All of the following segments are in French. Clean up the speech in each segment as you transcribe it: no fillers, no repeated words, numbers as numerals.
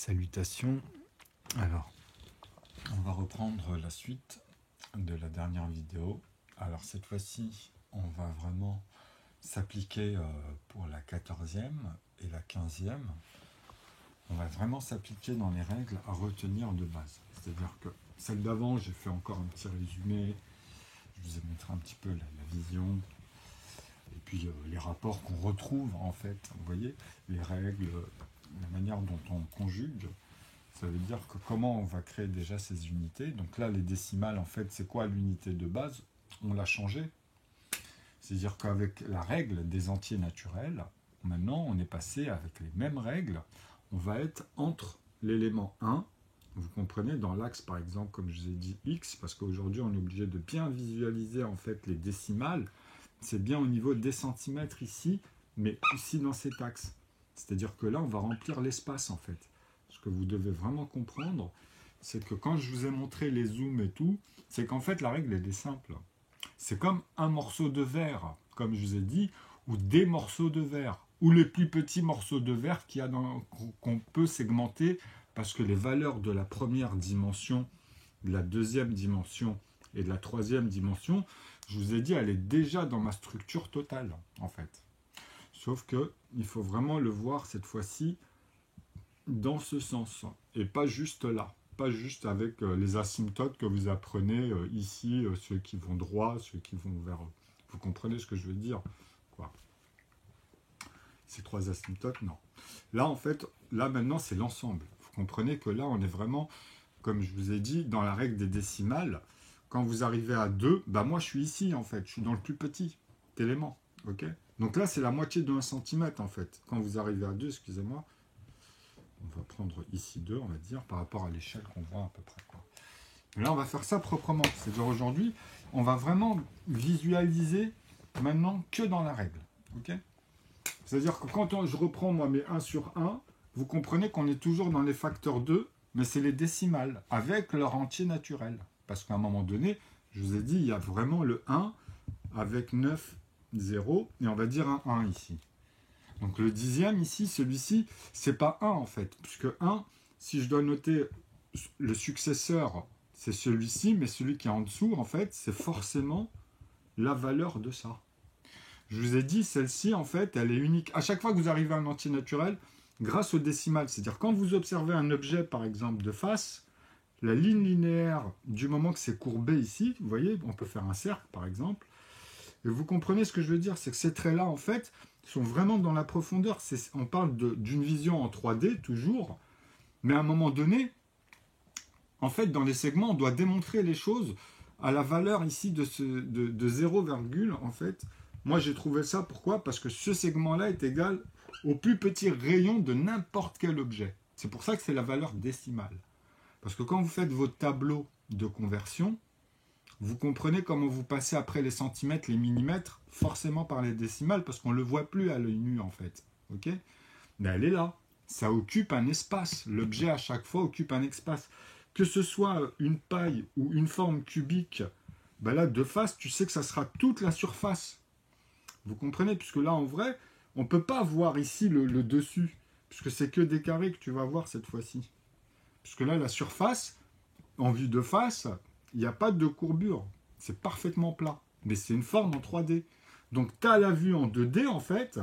Salutations. Alors, on va reprendre la suite de la dernière vidéo. Alors cette fois-ci, on va vraiment s'appliquer pour la 14e et la 15e. On va vraiment s'appliquer dans les règles à retenir de base. C'est-à-dire que celle d'avant, j'ai fait encore un petit résumé. Je vous ai montré un petit peu la vision. Et puis les rapports qu'on retrouve en fait. Vous voyez, les règles, la manière dont on conjugue. Ça veut dire que comment on va créer déjà ces unités. Donc là, les décimales, en fait, c'est quoi l'unité de base? On l'a changé. C'est-à-dire qu'avec la règle des entiers naturels, maintenant, on est passé avec les mêmes règles. On va être entre l'élément 1, vous comprenez, dans l'axe, par exemple, comme je vous ai dit, x, parce qu'aujourd'hui, on est obligé de bien visualiser, en fait, les décimales. C'est bien au niveau des centimètres ici, mais aussi dans cet axe. C'est-à-dire que là, on va remplir l'espace, en fait. Ce que vous devez vraiment comprendre, c'est que quand je vous ai montré les zooms et tout, c'est qu'en fait, la règle, elle est simple. C'est comme un morceau de verre, comme je vous ai dit, ou des morceaux de verre, ou les plus petits morceaux de verre qu'on peut segmenter, parce que les valeurs de la première dimension, de la deuxième dimension et de la troisième dimension, je vous ai dit, elle est déjà dans ma structure totale, en fait. Sauf qu'il faut vraiment le voir cette fois-ci dans ce sens, et pas juste là, pas juste avec les asymptotes que vous apprenez ici, ceux qui vont droit, ceux qui vont vers... Vous comprenez ce que je veux dire, quoi. Ces trois asymptotes, non. Là, en fait, là maintenant, c'est l'ensemble. Vous comprenez que là, on est vraiment, comme je vous ai dit, dans la règle des décimales. Quand vous arrivez à 2, bah moi, je suis ici, en fait. Je suis dans le plus petit élément, ok? Donc là, c'est la moitié de 1 cm, en fait. Quand vous arrivez à 2, excusez-moi, on va prendre ici 2, on va dire, par rapport à l'échelle qu'on voit à peu près, quoi. Là, on va faire ça proprement. C'est-à-dire aujourd'hui, on va vraiment visualiser maintenant que dans la règle. Okay, c'est-à-dire que quand je reprends moi mes 1 sur 1, vous comprenez qu'on est toujours dans les facteurs 2, mais c'est les décimales, avec leur entier naturel. Parce qu'à un moment donné, je vous ai dit, il y a vraiment le 1 avec 9, 0, et on va dire un 1 ici. Donc le dixième ici, celui-ci, c'est pas 1 en fait, puisque 1, si je dois noter le successeur, c'est celui-ci, mais celui qui est en dessous, en fait, c'est forcément la valeur de ça. Je vous ai dit, celle-ci, en fait, elle est unique. À chaque fois que vous arrivez à un entier naturel, grâce au décimal, c'est-à-dire quand vous observez un objet, par exemple, de face, la ligne linéaire, du moment que c'est courbé ici, vous voyez, on peut faire un cercle, par exemple, et vous comprenez ce que je veux dire, c'est que ces traits-là, en fait, sont vraiment dans la profondeur. On parle d'une vision en 3D, toujours, mais à un moment donné, en fait, dans les segments, on doit démontrer les choses à la valeur ici de 0, en fait. Moi, j'ai trouvé ça, pourquoi? Parce que ce segment-là est égal au plus petit rayon de n'importe quel objet. C'est pour ça que c'est la valeur décimale. Parce que quand vous faites vos tableaux de conversion, vous comprenez comment vous passez après les centimètres, les millimètres, forcément par les décimales, parce qu'on ne le voit plus à l'œil nu, en fait. Ok? Mais elle est là. Ça occupe un espace. L'objet, à chaque fois, occupe un espace. Que ce soit une paille ou une forme cubique, ben là, de face, tu sais que ça sera toute la surface. Vous comprenez? Puisque là, en vrai, on ne peut pas voir ici le dessus, puisque c'est que des carrés que tu vas voir cette fois-ci. Puisque là, la surface, en vue de face, il n'y a pas de courbure. C'est parfaitement plat. Mais c'est une forme en 3D. Donc, tu as la vue en 2D, en fait,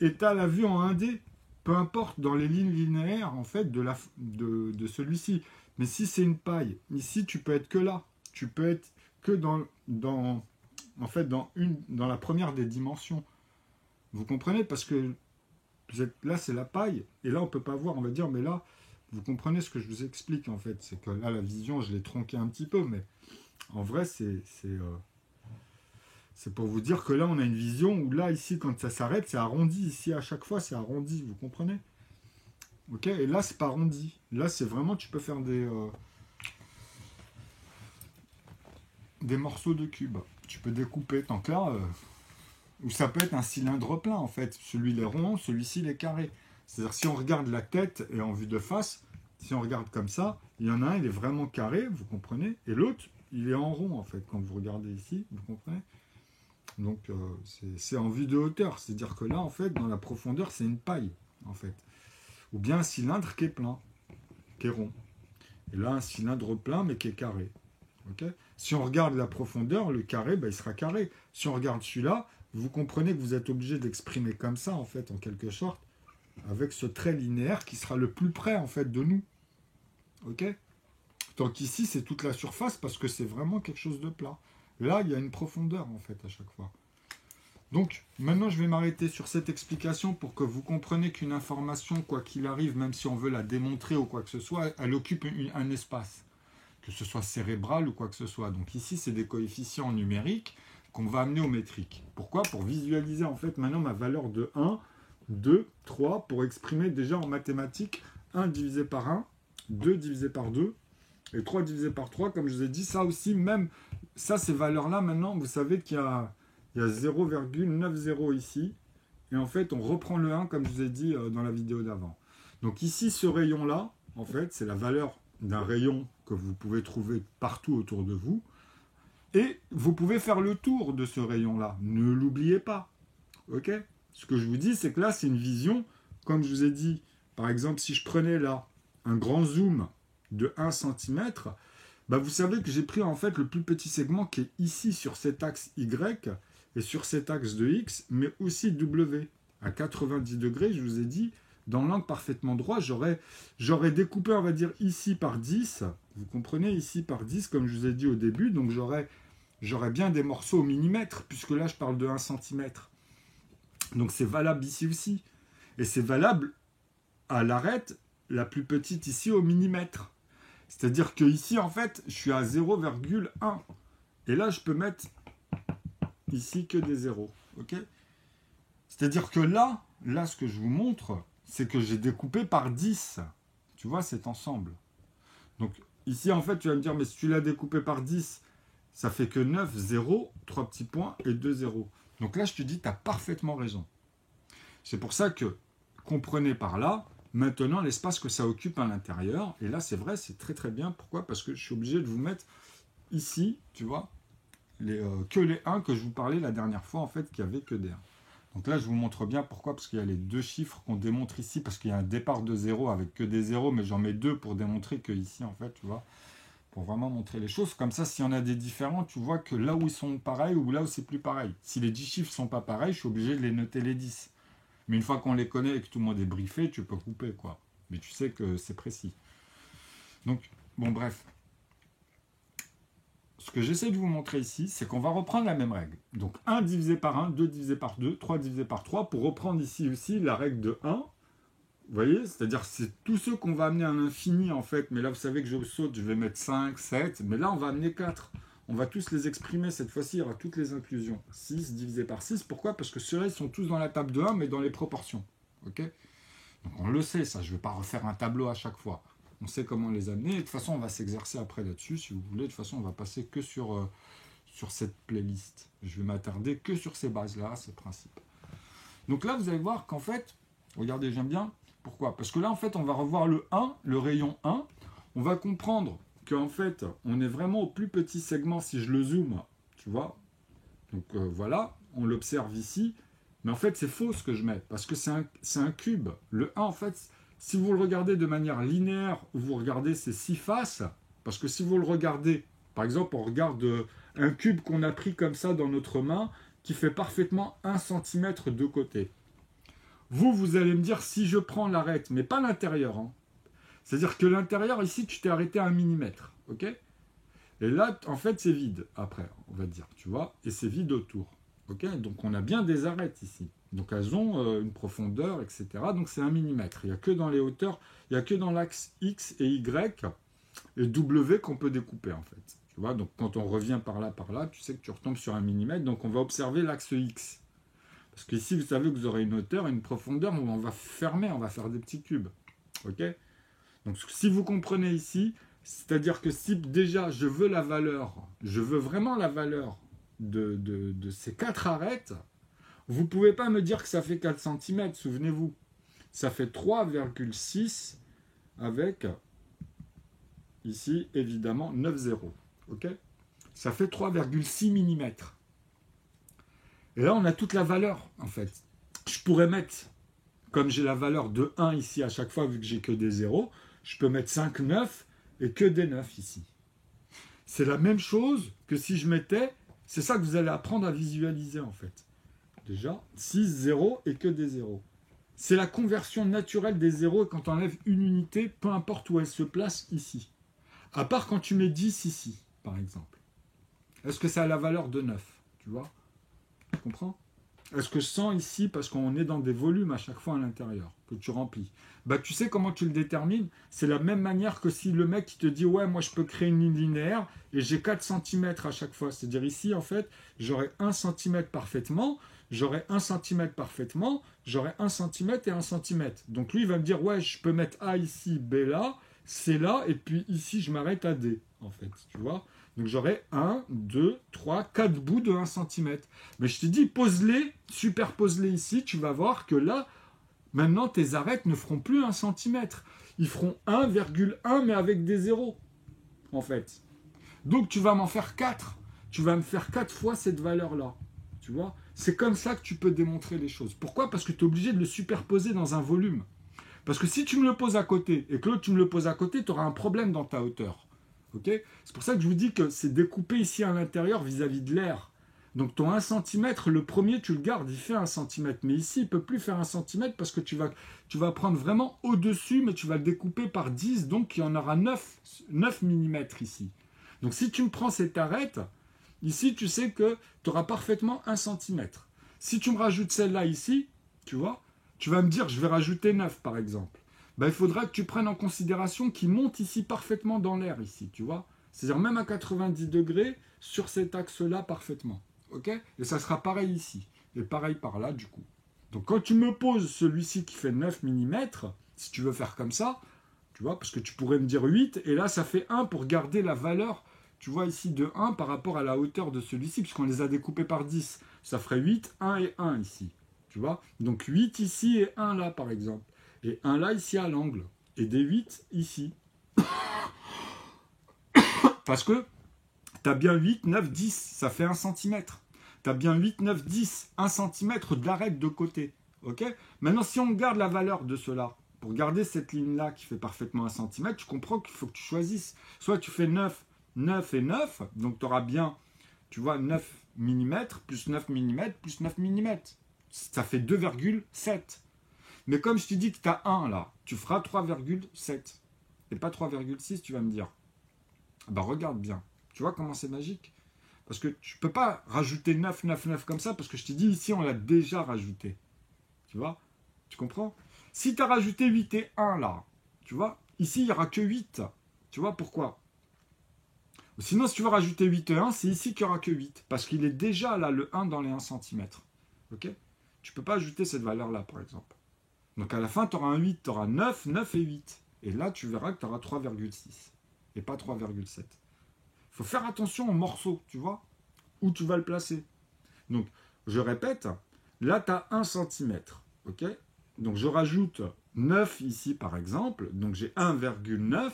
et tu as la vue en 1D. Peu importe dans les lignes linéaires, en fait, de celui-ci. Mais si c'est une paille, ici, tu peux être que là. Tu peux être que dans la première des dimensions. Vous comprenez? Parce que là, c'est la paille. Et là, on ne peut pas voir, on va dire, mais là, vous comprenez ce que je vous explique, en fait. C'est que là, la vision, je l'ai tronquée un petit peu, mais en vrai, c'est pour vous dire que là, on a une vision où là, ici, quand ça s'arrête, c'est arrondi. Ici, à chaque fois, c'est arrondi. Vous comprenez? Ok? Et là, c'est pas arrondi. Là, c'est vraiment, tu peux faire des morceaux de cubes. Tu peux découper. Tant que là, ou ça peut être un cylindre plein, en fait. Celui-là est rond, celui-ci, il est carré. C'est-à-dire, si on regarde la tête et en vue de face, si on regarde comme ça, il y en a un, il est vraiment carré, vous comprenez? Et l'autre, il est en rond, en fait, quand vous regardez ici, vous comprenez? Donc, c'est en vue de hauteur. C'est-à-dire que là, en fait, dans la profondeur, c'est une paille, en fait. Ou bien un cylindre qui est plein. qui est rond. Et là, un cylindre plein, mais qui est carré. Okay, si on regarde la profondeur, le carré, ben, il sera carré. Si on regarde celui-là, vous comprenez que vous êtes obligé d'exprimer comme ça, en fait, en quelque sorte, avec ce trait linéaire qui sera le plus près, en fait, de nous. Ok. Tant qu'ici, c'est toute la surface, parce que c'est vraiment quelque chose de plat. Là, il y a une profondeur, en fait, à chaque fois. Donc, maintenant, je vais m'arrêter sur cette explication pour que vous compreniez qu'une information, quoi qu'il arrive, même si on veut la démontrer ou quoi que ce soit, elle occupe un espace, que ce soit cérébral ou quoi que ce soit. Donc ici, c'est des coefficients numériques qu'on va amener au métrique. Pourquoi? Pour visualiser, en fait, maintenant ma valeur de 1, 2, 3, pour exprimer déjà en mathématiques 1 divisé par 1, 2 divisé par 2, et 3 divisé par 3, comme je vous ai dit, ça aussi, même, ça, ces valeurs-là, maintenant, vous savez qu'il y a 0,90 ici, et en fait, on reprend le 1, comme je vous ai dit dans la vidéo d'avant. Donc ici, ce rayon-là, en fait, c'est la valeur d'un rayon que vous pouvez trouver partout autour de vous, et vous pouvez faire le tour de ce rayon-là. Ne l'oubliez pas. Ok? Ce que je vous dis, c'est que là, c'est une vision, comme je vous ai dit, par exemple, si je prenais là un grand zoom de 1 cm, bah vous savez que j'ai pris en fait le plus petit segment qui est ici sur cet axe Y et sur cet axe de X, mais aussi W. À 90 degrés, je vous ai dit, dans l'angle parfaitement droit, j'aurais découpé, on va dire, ici par 10, vous comprenez, ici par 10, comme je vous ai dit au début, donc j'aurais bien des morceaux au millimètre, puisque là, je parle de 1 cm. Donc c'est valable ici aussi. Et c'est valable à l'arête la plus petite ici au millimètre. C'est-à-dire que ici, en fait, je suis à 0,1. Et là, je peux mettre ici que des zéros. Ok? C'est-à-dire que là, ce que je vous montre, c'est que j'ai découpé par 10. Tu vois, cet ensemble. Donc ici, en fait, tu vas me dire, mais si tu l'as découpé par 10, ça fait que 9, 0, 3 petits points et 2 zéros. Donc là, je te dis, tu as parfaitement raison. C'est pour ça que, comprenez par là, maintenant, l'espace que ça occupe à l'intérieur. Et là, c'est vrai, c'est très très bien. Pourquoi? Parce que je suis obligé de vous mettre ici, tu vois, que les 1 que je vous parlais la dernière fois, en fait, qu'il n'y avait que des 1. Donc là, je vous montre bien pourquoi, parce qu'il y a les deux chiffres qu'on démontre ici, parce qu'il y a un départ de 0 avec que des 0, mais j'en mets 2 pour démontrer que ici, en fait, tu vois, pour vraiment montrer les choses. Comme ça, s'il y en a des différents, tu vois que là où ils sont pareils ou là où c'est plus pareil. Si les 10 chiffres ne sont pas pareils, je suis obligé de les noter les 10. Mais une fois qu'on les connaît et que tout le monde est briefé, tu peux couper, quoi. Mais tu sais que c'est précis. Donc, bon, bref. Ce que j'essaie de vous montrer ici, c'est qu'on va reprendre la même règle. Donc 1 divisé par 1, 2 divisé par 2, 3 divisé par 3, pour reprendre ici aussi la règle de 1. Vous voyez? C'est-à-dire que c'est tous ceux qu'on va amener à l'infini, en fait. Mais là, vous savez que je saute, je vais mettre 5, 7. Mais là, on va amener 4. On va tous les exprimer cette fois-ci, il y aura toutes les inclusions. 6 divisé par 6, pourquoi? Parce que ceux-là, ils sont tous dans la table de 1, mais dans les proportions. Ok? Donc on le sait, ça, je ne vais pas refaire un tableau à chaque fois. On sait comment les amener, et de toute façon, on va s'exercer après là-dessus, si vous voulez. De toute façon, on va passer que sur cette playlist. Je vais m'attarder que sur ces bases-là, ces principes. Donc là, vous allez voir qu'en fait, regardez, j'aime bien. Pourquoi? Parce que là, en fait, on va revoir le 1, le rayon 1. On va comprendre qu'en fait, on est vraiment au plus petit segment si je le zoome, tu vois. Donc voilà, on l'observe ici. Mais en fait, c'est faux ce que je mets, parce que c'est un cube. Le 1, en fait, si vous le regardez de manière linéaire, ou vous regardez ces 6 faces, parce que si vous le regardez, par exemple, on regarde un cube qu'on a pris comme ça dans notre main, qui fait parfaitement 1 cm de côté. Vous allez me dire, si je prends l'arête, mais pas l'intérieur, hein. C'est-à-dire que l'intérieur, ici, tu t'es arrêté à 1 mm, ok? Et là, en fait, c'est vide, après, on va dire, tu vois, et c'est vide autour. Ok, donc on a bien des arêtes ici. Donc elles ont une profondeur, etc. Donc c'est 1 mm. Il n'y a que dans les hauteurs, il n'y a que dans l'axe X et Y et W qu'on peut découper en fait. Tu vois, donc quand on revient par là, tu sais que tu retombes sur 1 mm. Donc on va observer l'axe X. Parce qu'ici, vous savez que vous aurez une hauteur et une profondeur où on va fermer, on va faire des petits cubes. Ok? Donc si vous comprenez ici, c'est-à-dire que si déjà je veux vraiment la valeur de ces 4 arêtes, vous ne pouvez pas me dire que ça fait 4 cm, souvenez-vous. Ça fait 3,6 avec, ici, évidemment, 9 zéros. Ok? Ça fait 3,6 mm. Et là, on a toute la valeur, en fait. Je pourrais mettre, comme j'ai la valeur de 1 ici à chaque fois, vu que j'ai que des zéros, je peux mettre 5 9 et que des 9 ici. C'est la même chose que si je mettais, c'est ça que vous allez apprendre à visualiser en fait. Déjà, 6, 0 et que des 0. C'est la conversion naturelle des zéros et quand on enlève une unité, peu importe où elle se place ici. À part quand tu mets 10 ici, par exemple. Est-ce que ça a la valeur de 9? Tu vois? Tu comprends? Est-ce que 100 ici, parce qu'on est dans des volumes à chaque fois à l'intérieur, que tu remplis? Bah, tu sais comment tu le détermines? C'est la même manière que si le mec qui te dit ouais, moi je peux créer une ligne linéaire et j'ai 4 cm à chaque fois. C'est-à-dire ici, en fait, j'aurai 1 cm parfaitement, j'aurai 1 cm parfaitement, j'aurai 1 cm et 1 cm. Donc lui, il va me dire ouais, je peux mettre A ici, B là, C là, et puis ici, je m'arrête à D, en fait, tu vois? Donc j'aurai 1, 2, 3, 4 bouts de 1 cm. Mais je te dis, pose-les, superpose-les ici, tu vas voir que là, maintenant, tes arêtes ne feront plus 1 cm. Ils feront 1,1, mais avec des zéros, en fait. Donc tu vas m'en faire 4. Tu vas me faire 4 fois cette valeur-là. Tu vois? C'est comme ça que tu peux démontrer les choses. Pourquoi? Parce que tu es obligé de le superposer dans un volume. Parce que si tu me le poses à côté, et que l'autre tu me le poses à côté, tu auras un problème dans ta hauteur. Okay, c'est pour ça que je vous dis que c'est découpé ici à l'intérieur vis-à-vis de l'air. Donc ton 1 cm, le premier, tu le gardes, il fait 1 cm. Mais ici, il ne peut plus faire 1 cm parce que tu vas prendre vraiment au-dessus, mais tu vas le découper par 10, donc il y en aura 9 mm ici. Donc si tu me prends cette arête, ici, tu sais que tu auras parfaitement 1 cm. Si tu me rajoutes celle-là ici, tu vois, tu vas me dire, je vais rajouter 9 par exemple. Ben, il faudra que tu prennes en considération qu'il monte ici parfaitement dans l'air, ici, tu vois. C'est-à-dire même à 90 degrés, sur cet axe-là parfaitement. Ok? Et ça sera pareil ici. Et pareil par là, du coup. Donc quand tu me poses celui-ci qui fait 9 mm, si tu veux faire comme ça, tu vois, parce que tu pourrais me dire 8, et là ça fait 1 pour garder la valeur, tu vois ici, de 1 par rapport à la hauteur de celui-ci, puisqu'on les a découpés par 10. Ça ferait 8, 1 et 1 ici. Tu vois? Donc 8 ici et 1 là, par exemple. Et 1 là, ici à l'angle. Et des 8 ici. Parce que tu as bien 8, 9, 10. Ça fait 1 cm. Tu as bien 8, 9, 10. 1 cm d'arête de côté. Ok? Maintenant, si on garde la valeur de cela, pour garder cette ligne-là qui fait parfaitement 1 cm, tu comprends qu'il faut que tu choisisses. Soit tu fais 9, 9 et 9. Donc tu auras bien, tu vois, 9 mm plus 9 mm plus 9 mm. Ça fait 2,7. Mais comme je te dis que tu as 1 là, tu feras 3,7. Et pas 3,6, tu vas me dire. Bah regarde bien. Tu vois comment c'est magique? Parce que tu ne peux pas rajouter 9, 9, 9 comme ça, parce que je t'ai dit ici, on l'a déjà rajouté. Tu vois? Tu comprends? Si tu as rajouté 8 et 1 là, tu vois, ici, il n'y aura que 8. Tu vois pourquoi? Sinon, si tu veux rajouter 8 et 1, c'est ici qu'il n'y aura que 8. Parce qu'il est déjà là, le 1 dans les 1 cm. Ok? Tu ne peux pas ajouter cette valeur-là, par exemple. Donc à la fin, tu auras un 8, tu auras 9, 9 et 8. Et là, tu verras que tu auras 3,6 et pas 3,7. Il faut faire attention aux morceaux, tu vois, où tu vas le placer. Donc, je répète, là, tu as 1 cm. Ok? Donc, je rajoute 9 ici, par exemple. Donc, j'ai 1,9.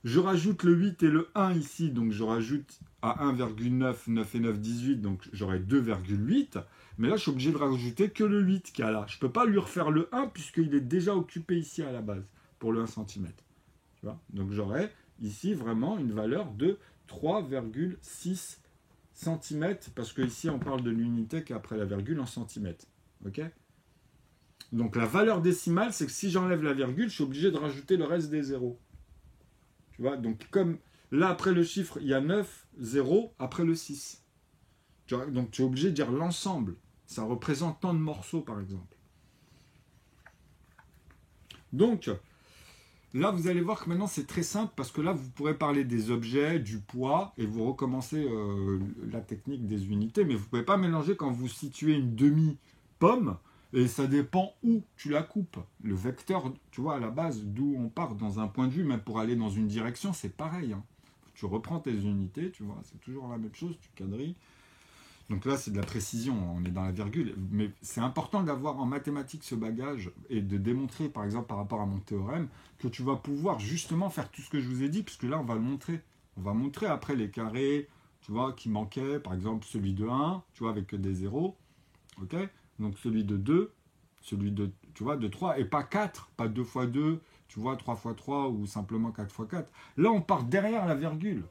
Je rajoute le 8 et le 1 ici. Donc, je rajoute à 1,9, 9 et 9, 18. Donc, j'aurai 2,8. Mais là, je suis obligé de rajouter que le 8 qu'il y a là. Je ne peux pas lui refaire le 1 puisqu'il est déjà occupé ici à la base pour le 1 cm. Tu vois? Donc j'aurai ici vraiment une valeur de 3,6 cm parce que ici on parle de l'unité qui est après la virgule en centimètres. Ok? Donc la valeur décimale, c'est que si j'enlève la virgule, je suis obligé de rajouter le reste des zéros. Tu vois? Donc comme là après le chiffre, il y a 9 zéros après le 6. Tu vois? Donc tu es obligé de dire l'ensemble. Ça représente tant de morceaux, par exemple. Donc, là, vous allez voir que maintenant, c'est très simple parce que là, vous pourrez parler des objets, du poids, et vous recommencez la technique des unités, mais vous ne pouvez pas mélanger quand vous situez une demi-pomme, et ça dépend où tu la coupes. Le vecteur, tu vois, à la base, d'où on part dans un point de vue, même pour aller dans une direction, c'est pareil. Hein. Tu reprends tes unités, tu vois, c'est toujours la même chose, tu quadrilles. Donc là, c'est de la précision, on est dans la virgule. Mais c'est important d'avoir en mathématiques ce bagage et de démontrer, par exemple, par rapport à mon théorème, que tu vas pouvoir justement faire tout ce que je vous ai dit, puisque là, on va le montrer. On va montrer après les carrés, tu vois, qui manquaient, par exemple, celui de 1, tu vois, avec que des zéros. Ok? Donc celui de 2, celui de tu vois, de 3, et pas 4, pas 2 fois 2, tu vois, 3 fois 3 ou simplement 4 fois 4. Là, on part derrière la virgule.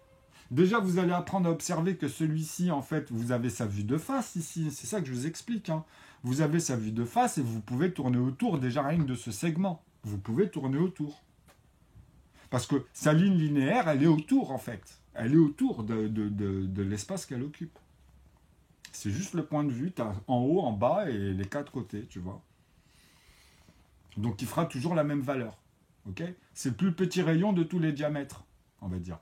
Déjà, vous allez apprendre à observer que celui-ci, en fait, vous avez sa vue de face ici. C'est ça que je vous explique. Hein. Vous avez sa vue de face et vous pouvez tourner autour déjà rien que de ce segment. Vous pouvez tourner autour. Parce que sa ligne linéaire, elle est autour, en fait. Elle est autour de l'espace qu'elle occupe. C'est juste le point de vue. Tu as en haut, en bas et les 4 côtés, tu vois. Donc, il fera toujours la même valeur. Okay, c'est le plus petit rayon de tous les diamètres, on va dire.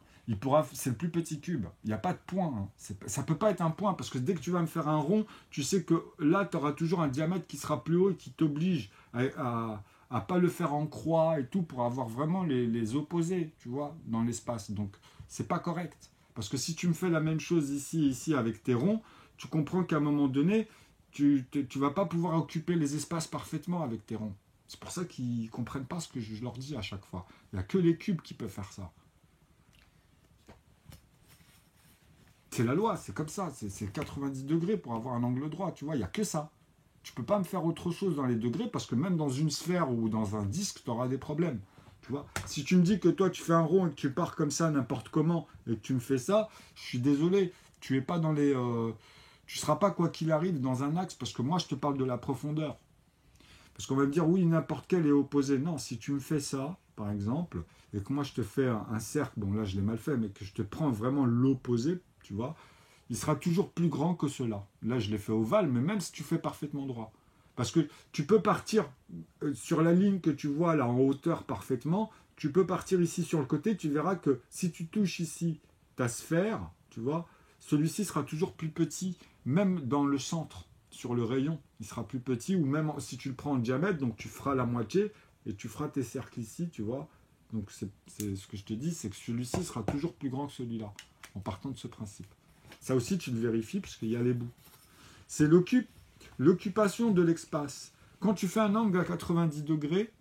C'est le plus petit cube. Il n'y a pas de point. Hein. Ça ne peut pas être un point, parce que dès que tu vas me faire un rond, tu sais que là, tu auras toujours un diamètre qui sera plus haut et qui t'oblige à pas le faire en croix et tout, pour avoir vraiment les opposés, tu vois, dans l'espace. Donc, c'est pas correct. Parce que si tu me fais la même chose ici et ici avec tes ronds, tu comprends qu'à un moment donné, tu ne vas pas pouvoir occuper les espaces parfaitement avec tes ronds. C'est pour ça qu'ils ne comprennent pas ce que je leur dis à chaque fois. Il n'y a que les cubes qui peuvent faire ça. C'est la loi, c'est comme ça. C'est 90 degrés pour avoir un angle droit, tu vois. Il n'y a que ça. Tu ne peux pas me faire autre chose dans les degrés, parce que même dans une sphère ou dans un disque, tu auras des problèmes. Tu vois. Si tu me dis que toi, tu fais un rond et que tu pars comme ça n'importe comment, et que tu me fais ça, je suis désolé. Tu es pas dans les... tu ne seras pas, quoi qu'il arrive, dans un axe, parce que moi, je te parle de la profondeur. Parce qu'on va me dire, oui, n'importe quel est opposé. Non, si tu me fais ça, par exemple, et que moi je te fais un cercle, bon là je l'ai mal fait, mais que je te prends vraiment l'opposé, tu vois, il sera toujours plus grand que cela. Là je l'ai fait ovale, mais même si tu fais parfaitement droit. Parce que tu peux partir sur la ligne que tu vois là en hauteur parfaitement, tu peux partir ici sur le côté, tu verras que si tu touches ici ta sphère, tu vois, celui-ci sera toujours plus petit, même dans le centre. Sur le rayon, il sera plus petit, ou même si tu le prends en diamètre, donc tu feras la moitié et tu feras tes cercles ici, tu vois. Donc c'est ce que je te dis, c'est que celui-ci sera toujours plus grand que celui-là, en partant de ce principe. Ça aussi, tu le vérifies, puisqu'il y a les bouts. C'est l'occupation de l'espace. Quand tu fais un angle à 90 degrés,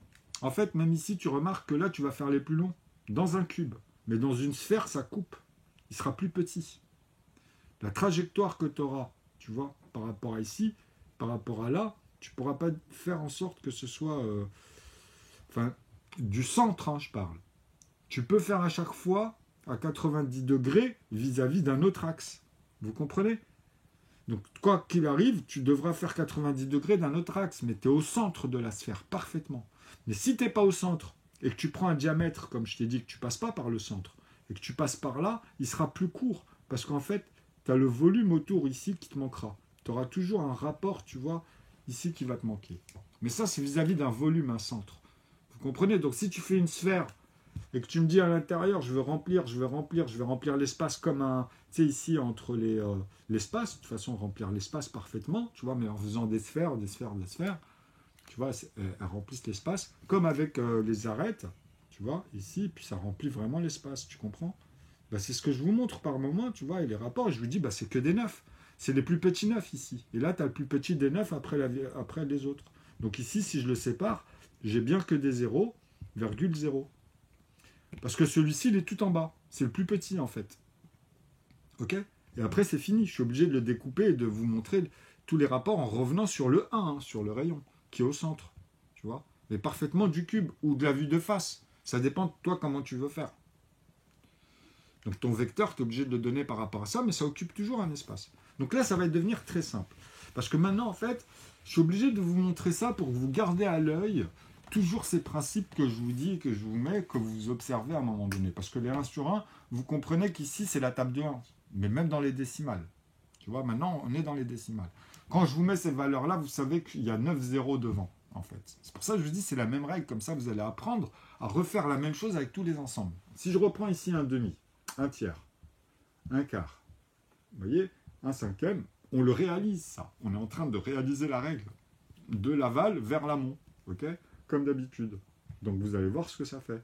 en fait, même ici, tu remarques que là, tu vas faire les plus longs, dans un cube. Mais dans une sphère, ça coupe. Il sera plus petit. La trajectoire que tu auras, tu vois, par rapport à ici, par rapport à là, tu ne pourras pas faire en sorte que ce soit... du centre, hein, je parle. Tu peux faire à chaque fois à 90 degrés vis-à-vis d'un autre axe. Vous comprenez? Donc, quoi qu'il arrive, tu devras faire 90 degrés d'un autre axe, mais tu es au centre de la sphère, parfaitement. Mais si tu n'es pas au centre, et que tu prends un diamètre, comme je t'ai dit, que tu ne passes pas par le centre, et que tu passes par là, il sera plus court, parce qu'en fait, tu as le volume autour ici qui te manquera. Tu auras toujours un rapport, tu vois, ici qui va te manquer. Mais ça, c'est vis-à-vis d'un volume, un centre. Vous comprenez? Donc si tu fais une sphère et que tu me dis à l'intérieur, je veux remplir l'espace comme un... Tu sais, ici, entre l'espace, de toute façon, remplir l'espace parfaitement, tu vois, mais en faisant des sphères, tu vois, elles remplissent l'espace, comme avec les arêtes, tu vois, ici, puis ça remplit vraiment l'espace, tu comprends? Bah, c'est ce que je vous montre par moment, tu vois, et les rapports, je vous dis, bah, c'est que des 9. C'est les plus petits 9 ici. Et là, tu as le plus petit des 9 après les autres. Donc ici, si je le sépare, j'ai bien que des 0,0. Parce que celui-ci, il est tout en bas. C'est le plus petit, en fait. Ok? Et après, c'est fini. Je suis obligé de le découper et de vous montrer tous les rapports en revenant sur le 1, hein, sur le rayon, qui est au centre. Tu vois? Mais parfaitement du cube ou de la vue de face. Ça dépend de toi comment tu veux faire. Donc ton vecteur, tu es obligé de le donner par rapport à ça, mais ça occupe toujours un espace. Donc là, ça va devenir très simple. Parce que maintenant, en fait, je suis obligé de vous montrer ça pour que vous gardez à l'œil toujours ces principes que je vous dis, que je vous mets, que vous observez à un moment donné. Parce que les 1 sur 1, vous comprenez qu'ici, c'est la table de 1. Mais même dans les décimales. Tu vois, maintenant, on est dans les décimales. Quand je vous mets ces valeurs-là, vous savez qu'il y a 9 zéros devant, en fait. C'est pour ça que je vous dis, c'est la même règle. Comme ça, vous allez apprendre à refaire la même chose avec tous les ensembles. Si je reprends ici un demi, un tiers, un quart, vous voyez, un cinquième, on le réalise, ça. On est en train de réaliser la règle de l'aval vers l'amont, ok? Comme d'habitude. Donc vous allez voir ce que ça fait.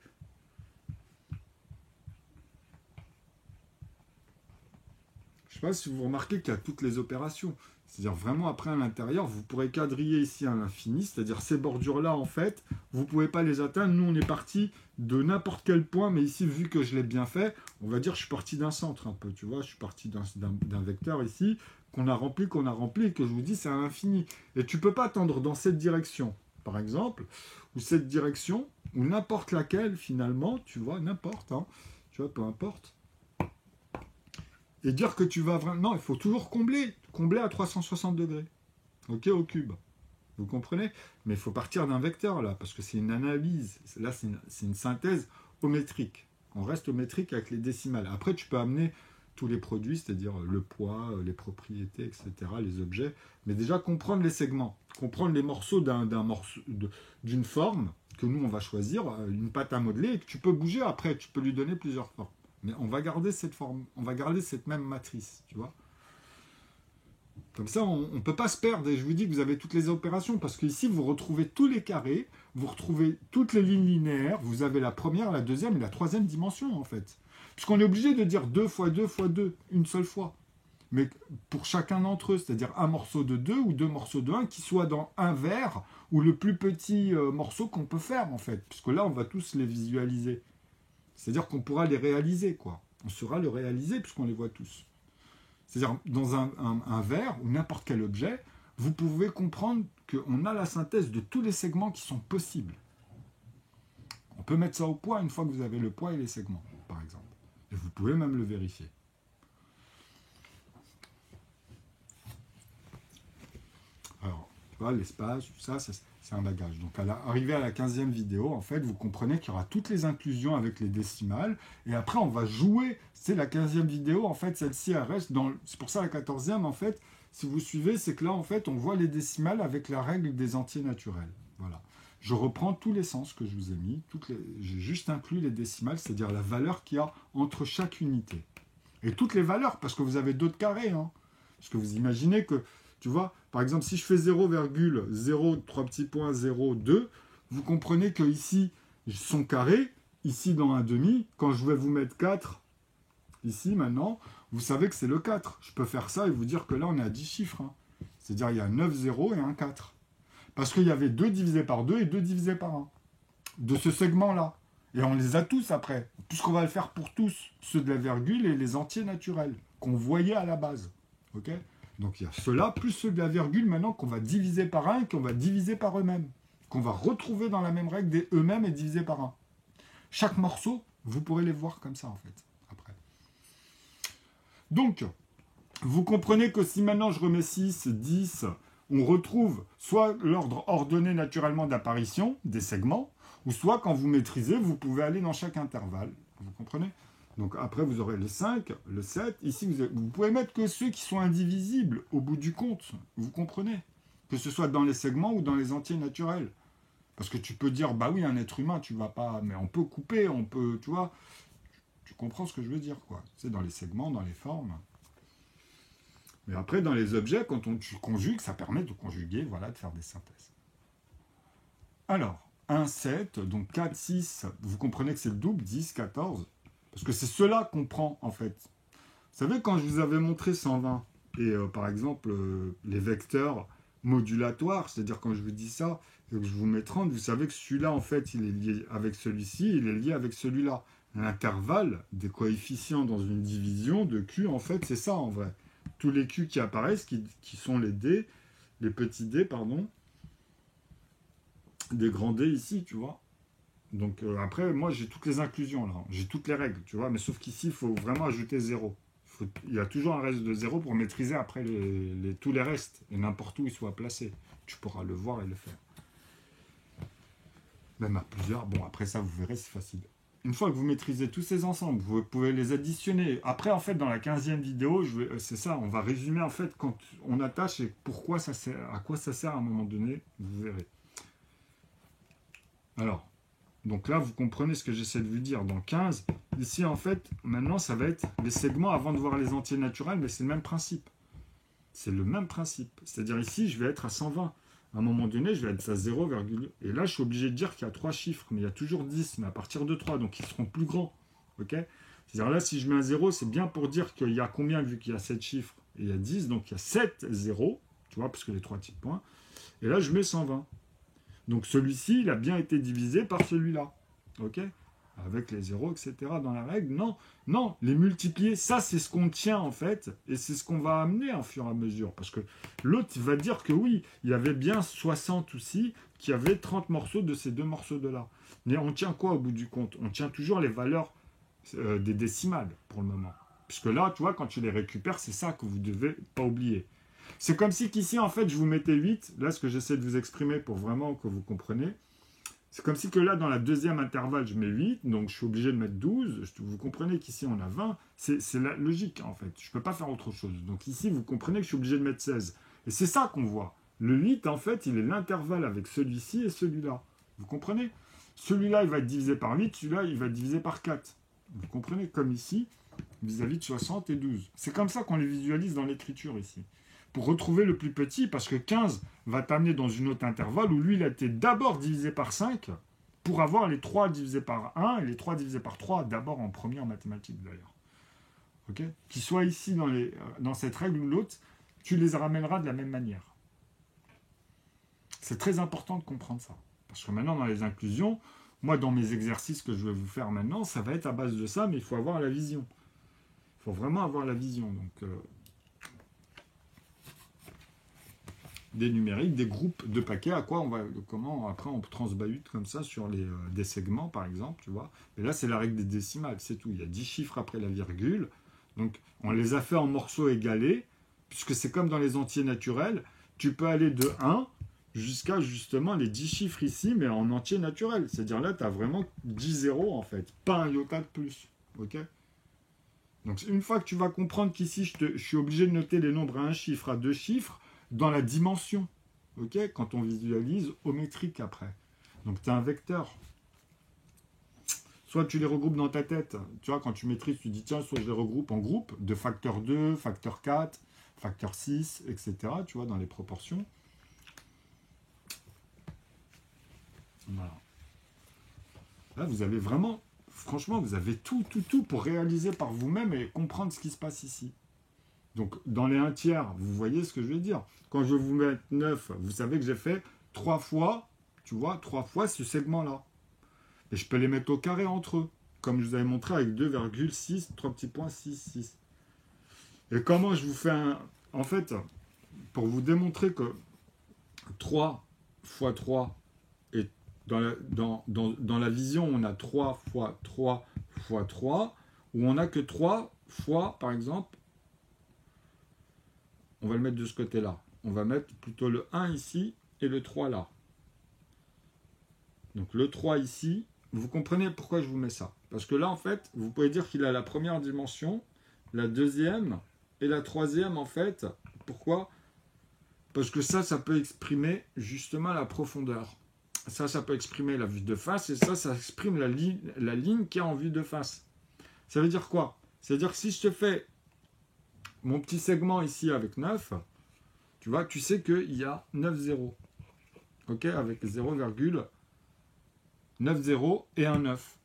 Je ne sais pas si vous remarquez qu'il y a toutes les opérations. C'est-à-dire vraiment après à l'intérieur, vous pourrez quadriller ici à l'infini, c'est-à-dire ces bordures-là en fait, vous ne pouvez pas les atteindre. Nous on est parti de n'importe quel point, mais ici vu que je l'ai bien fait, on va dire que je suis parti d'un centre un peu, tu vois, je suis parti d'un vecteur ici, qu'on a rempli, et que je vous dis c'est à l'infini. Et tu ne peux pas tendre dans cette direction, par exemple, ou cette direction, ou n'importe laquelle, finalement, tu vois, n'importe, hein, tu vois, peu importe. Et dire que tu vas vraiment... Non, il faut toujours combler à 360 degrés, ok, au cube. Vous comprenez? Mais il faut partir d'un vecteur, là, parce que c'est une analyse. Là, c'est une synthèse métrique. On reste au métrique avec les décimales. Après, tu peux amener tous les produits, c'est-à-dire le poids, les propriétés, etc., les objets, mais déjà comprendre les segments, comprendre les morceaux d'une forme que nous, on va choisir, une pâte à modeler, et que tu peux bouger après, tu peux lui donner plusieurs formes. Mais on va garder cette forme, on va garder cette même matrice, tu vois. Comme ça, on ne peut pas se perdre. Et je vous dis que vous avez toutes les opérations, parce qu'ici, vous retrouvez tous les carrés, vous retrouvez toutes les lignes linéaires, vous avez la première, la deuxième et la troisième dimension, en fait. Puisqu'on est obligé de dire 2 fois 2 fois 2, une seule fois. Mais pour chacun d'entre eux, c'est-à-dire un morceau de 2 ou deux morceaux de 1 qui soit dans un verre ou le plus petit morceau qu'on peut faire, en fait. Puisque là, on va tous les visualiser. C'est-à-dire qu'on pourra les réaliser, quoi. On saura le réaliser puisqu'on les voit tous. C'est-à-dire, dans un verre ou n'importe quel objet, vous pouvez comprendre qu'on a la synthèse de tous les segments qui sont possibles. On peut mettre ça au poids une fois que vous avez le poids et les segments, par exemple. Et vous pouvez même le vérifier. Alors, tu vois, l'espace, tout ça, c'est un bagage. Donc, arrivé à la 15e vidéo, en fait, vous comprenez qu'il y aura toutes les inclusions avec les décimales. Et après, on va jouer. C'est la 15e vidéo, en fait, celle-ci, elle reste dans... C'est pour ça la 14e, en fait, si vous suivez, c'est que là, en fait, on voit les décimales avec la règle des entiers naturels. Voilà. Je reprends tous les sens que je vous ai mis. J'ai juste inclus les décimales, c'est-à-dire la valeur qu'il y a entre chaque unité. Et toutes les valeurs, parce que vous avez d'autres carrés. Hein. Parce que vous imaginez que, tu vois, par exemple, si je fais 0,0, 3 petits points, 0,2, vous comprenez que ici, son carré, ici dans un demi, quand je vais vous mettre 4, ici maintenant, vous savez que c'est le 4. Je peux faire ça et vous dire que là, on est à 10 chiffres. Hein. C'est-à-dire, il y a 9 0 et un 4. Parce qu'il y avait 2 divisé par 2 et 2 divisé par 1. De ce segment-là. Et on les a tous après. Puisqu'on va le faire pour tous. Ceux de la virgule et les entiers naturels. Qu'on voyait à la base. Ok ? Donc il y a ceux-là, plus ceux de la virgule maintenant qu'on va diviser par 1 et qu'on va diviser par eux-mêmes. Qu'on va retrouver dans la même règle des eux-mêmes et diviser par 1. Chaque morceau, vous pourrez les voir comme ça en fait. Après. Donc, vous comprenez que si maintenant je remets 6, 10, on retrouve soit l'ordre ordonné naturellement d'apparition des segments, ou soit quand vous maîtrisez, vous pouvez aller dans chaque intervalle. Vous comprenez ? Donc après, vous aurez le 5, le 7. Ici, vous pouvez mettre que ceux qui sont indivisibles au bout du compte. Vous comprenez ? Que ce soit dans les segments ou dans les entiers naturels. Parce que tu peux dire, bah oui, un être humain, tu vas pas... Mais on peut couper, on peut... Tu vois ? Tu comprends ce que je veux dire, quoi. C'est dans les segments, dans les formes. Mais après, dans les objets, quand tu conjugues, ça permet de conjuguer, voilà, de faire des synthèses. Alors, 1, 7, donc 4, 6, vous comprenez que c'est le double, 10, 14. Parce que c'est cela qu'on prend, en fait. Vous savez, quand je vous avais montré 120, et par exemple, les vecteurs modulatoires, c'est-à-dire quand je vous dis ça, et que je vous mets 30, vous savez que celui-là, en fait, il est lié avec celui-ci, il est lié avec celui-là. L'intervalle des coefficients dans une division de Q, en fait, c'est ça, en vrai. Tous les Q qui apparaissent, qui sont les D, les petits D, pardon, des grands D ici, tu vois. Donc après, moi, j'ai toutes les inclusions, là. J'ai toutes les règles, tu vois. Mais sauf qu'ici, il faut vraiment ajouter 0. Il y a toujours un reste de 0 pour maîtriser après tous les restes. Et n'importe où ils soient placés. Tu pourras le voir et le faire. Même à plusieurs. Bon, après ça, vous verrez, c'est facile. Une fois que vous maîtrisez tous ces ensembles, vous pouvez les additionner. Après, en fait, dans la 15e vidéo, c'est ça, on va résumer, en fait, quand on attache et pourquoi ça sert, à quoi ça sert à un moment donné, vous verrez. Alors, donc là, vous comprenez ce que j'essaie de vous dire. Dans 15, ici, en fait, maintenant, ça va être les segments avant de voir les entiers naturels, mais c'est le même principe. C'est le même principe. C'est-à-dire ici, je vais être à 120. À un moment donné, je vais être à 0, et là, je suis obligé de dire qu'il y a 3 chiffres, mais il y a toujours 10, mais à partir de 3, donc ils seront plus grands. Okay, c'est-à-dire là, si je mets un 0, c'est bien pour dire qu'il y a combien, vu qu'il y a 7 chiffres, et il y a 10, donc il y a 7 zéros, tu vois, parce que les 3 petits points. Et là, je mets 120. Donc celui-ci, il a bien été divisé par celui-là. Ok ? avec les zéros, etc. dans la règle. Non, non, les multiplier, ça c'est ce qu'on tient en fait, et c'est ce qu'on va amener au fur et à mesure. Parce que l'autre va dire que oui, il y avait bien 60 aussi, qu'il y avait 30 morceaux de ces deux morceaux de là. Mais on tient quoi au bout du compte? On tient toujours les valeurs des décimales pour le moment. Puisque là, tu vois, quand tu les récupères, c'est ça que vous ne devez pas oublier. C'est comme si qu'ici, en fait, je vous mettais 8. Là, ce que j'essaie de vous exprimer pour vraiment que vous compreniez, c'est comme si que là, dans la deuxième intervalle, je mets 8, donc je suis obligé de mettre 12. Vous comprenez qu'ici, on a 20. C'est la logique, en fait. Je ne peux pas faire autre chose. Donc ici, vous comprenez que je suis obligé de mettre 16. Et c'est ça qu'on voit. Le 8, en fait, il est l'intervalle avec celui-ci et celui-là. Vous comprenez? Celui-là, il va être divisé par 8. Celui-là, il va être divisé par 4. Vous comprenez? Comme ici, vis-à-vis de 60 et 12. C'est comme ça qu'on les visualise dans l'écriture ici. Pour retrouver le plus petit, parce que 15 va t'amener dans une autre intervalle où lui, il a été d'abord divisé par 5 pour avoir les 3 divisés par 1 et les 3 divisés par 3, d'abord en premier en mathématiques d'ailleurs. Okay, qu'ils soient ici dans cette règle ou l'autre, tu les ramèneras de la même manière. C'est très important de comprendre ça. Parce que maintenant, dans les inclusions, moi, dans mes exercices que je vais vous faire maintenant, ça va être à base de ça, mais il faut avoir la vision. Il faut vraiment avoir la vision. Donc, des numériques, des groupes de paquets, comment après on transbahute comme ça sur des segments, par exemple, tu vois. Et là, c'est la règle des décimales, c'est tout. Il y a 10 chiffres après la virgule. Donc, on les a fait en morceaux égalés, puisque c'est comme dans les entiers naturels. Tu peux aller de 1 jusqu'à justement les 10 chiffres ici, mais en entier naturel. C'est-à-dire là, tu as vraiment 10 zéros, en fait. Pas un iota de plus. Ok ? Donc, une fois que tu vas comprendre qu'ici, je suis obligé de noter les nombres à un chiffre, à deux chiffres, dans la dimension, ok, quand on visualise au métrique après. Donc, tu as un vecteur. Soit tu les regroupes dans ta tête. Tu vois, quand tu maîtrises, tu dis, tiens, soit je les regroupe en groupe de facteur 2, facteur 4, facteur 6, etc., tu vois, dans les proportions. Voilà. Là, vous avez vraiment, franchement, vous avez tout pour réaliser par vous-même et comprendre ce qui se passe ici. Donc, dans les 1 tiers, vous voyez ce que je veux dire. Quand je vous mets 9, vous savez que j'ai fait 3 fois, tu vois, 3 fois ce segment-là. Et je peux les mettre au carré entre eux, comme je vous avais montré avec 2,6, 3 petits points, 6, 6. Et comment je vous fais un... En fait, pour vous démontrer que 3 fois 3, et dans la vision, on a 3 fois 3 fois 3, où on n'a que 3 fois, par exemple, on va le mettre de ce côté-là. On va mettre plutôt le 1 ici et le 3 là. Donc le 3 ici, vous comprenez pourquoi je vous mets ça. Parce que là, en fait, vous pouvez dire qu'il a la première dimension, la deuxième et la troisième, en fait. Pourquoi? Parce que ça peut exprimer justement la profondeur. Ça peut exprimer la vue de face et ça exprime la ligne qui est en vue de face. Ça veut dire quoi? C'est-à-dire que si je te fais mon petit segment ici avec 9, tu vois, tu sais qu'il y a 9 zéros. Ok, avec 0,90 et un 9.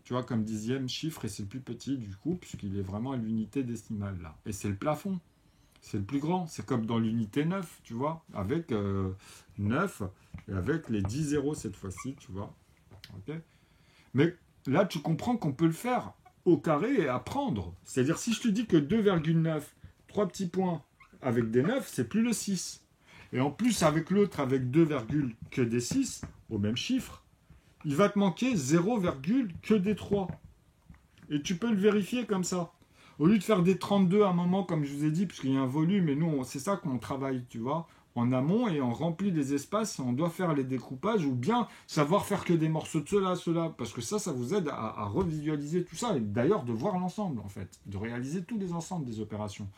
Tu vois, comme dixième chiffre, et c'est le plus petit du coup, puisqu'il est vraiment à l'unité décimale là. Et c'est le plafond. C'est le plus grand. C'est comme dans l'unité 9, tu vois, avec 9 et avec les 10 zéros cette fois-ci, tu vois. Ok. Mais là, tu comprends qu'on peut le faire au carré et apprendre. C'est-à-dire, si je te dis que 2,9, 3 petits points avec des 9, c'est plus le 6. Et en plus, avec l'autre, avec 2, que des 6, au même chiffre, il va te manquer 0, que des 3. Et tu peux le vérifier comme ça. Au lieu de faire des 32 à un moment, comme je vous ai dit, puisqu'il y a un volume, et nous, c'est ça qu'on travaille, tu vois, en amont, et on remplit des espaces, et on doit faire les découpages, ou bien savoir faire que des morceaux de cela, parce que ça vous aide à revisualiser tout ça, et d'ailleurs de voir l'ensemble, en fait, de réaliser tous les ensembles des opérations.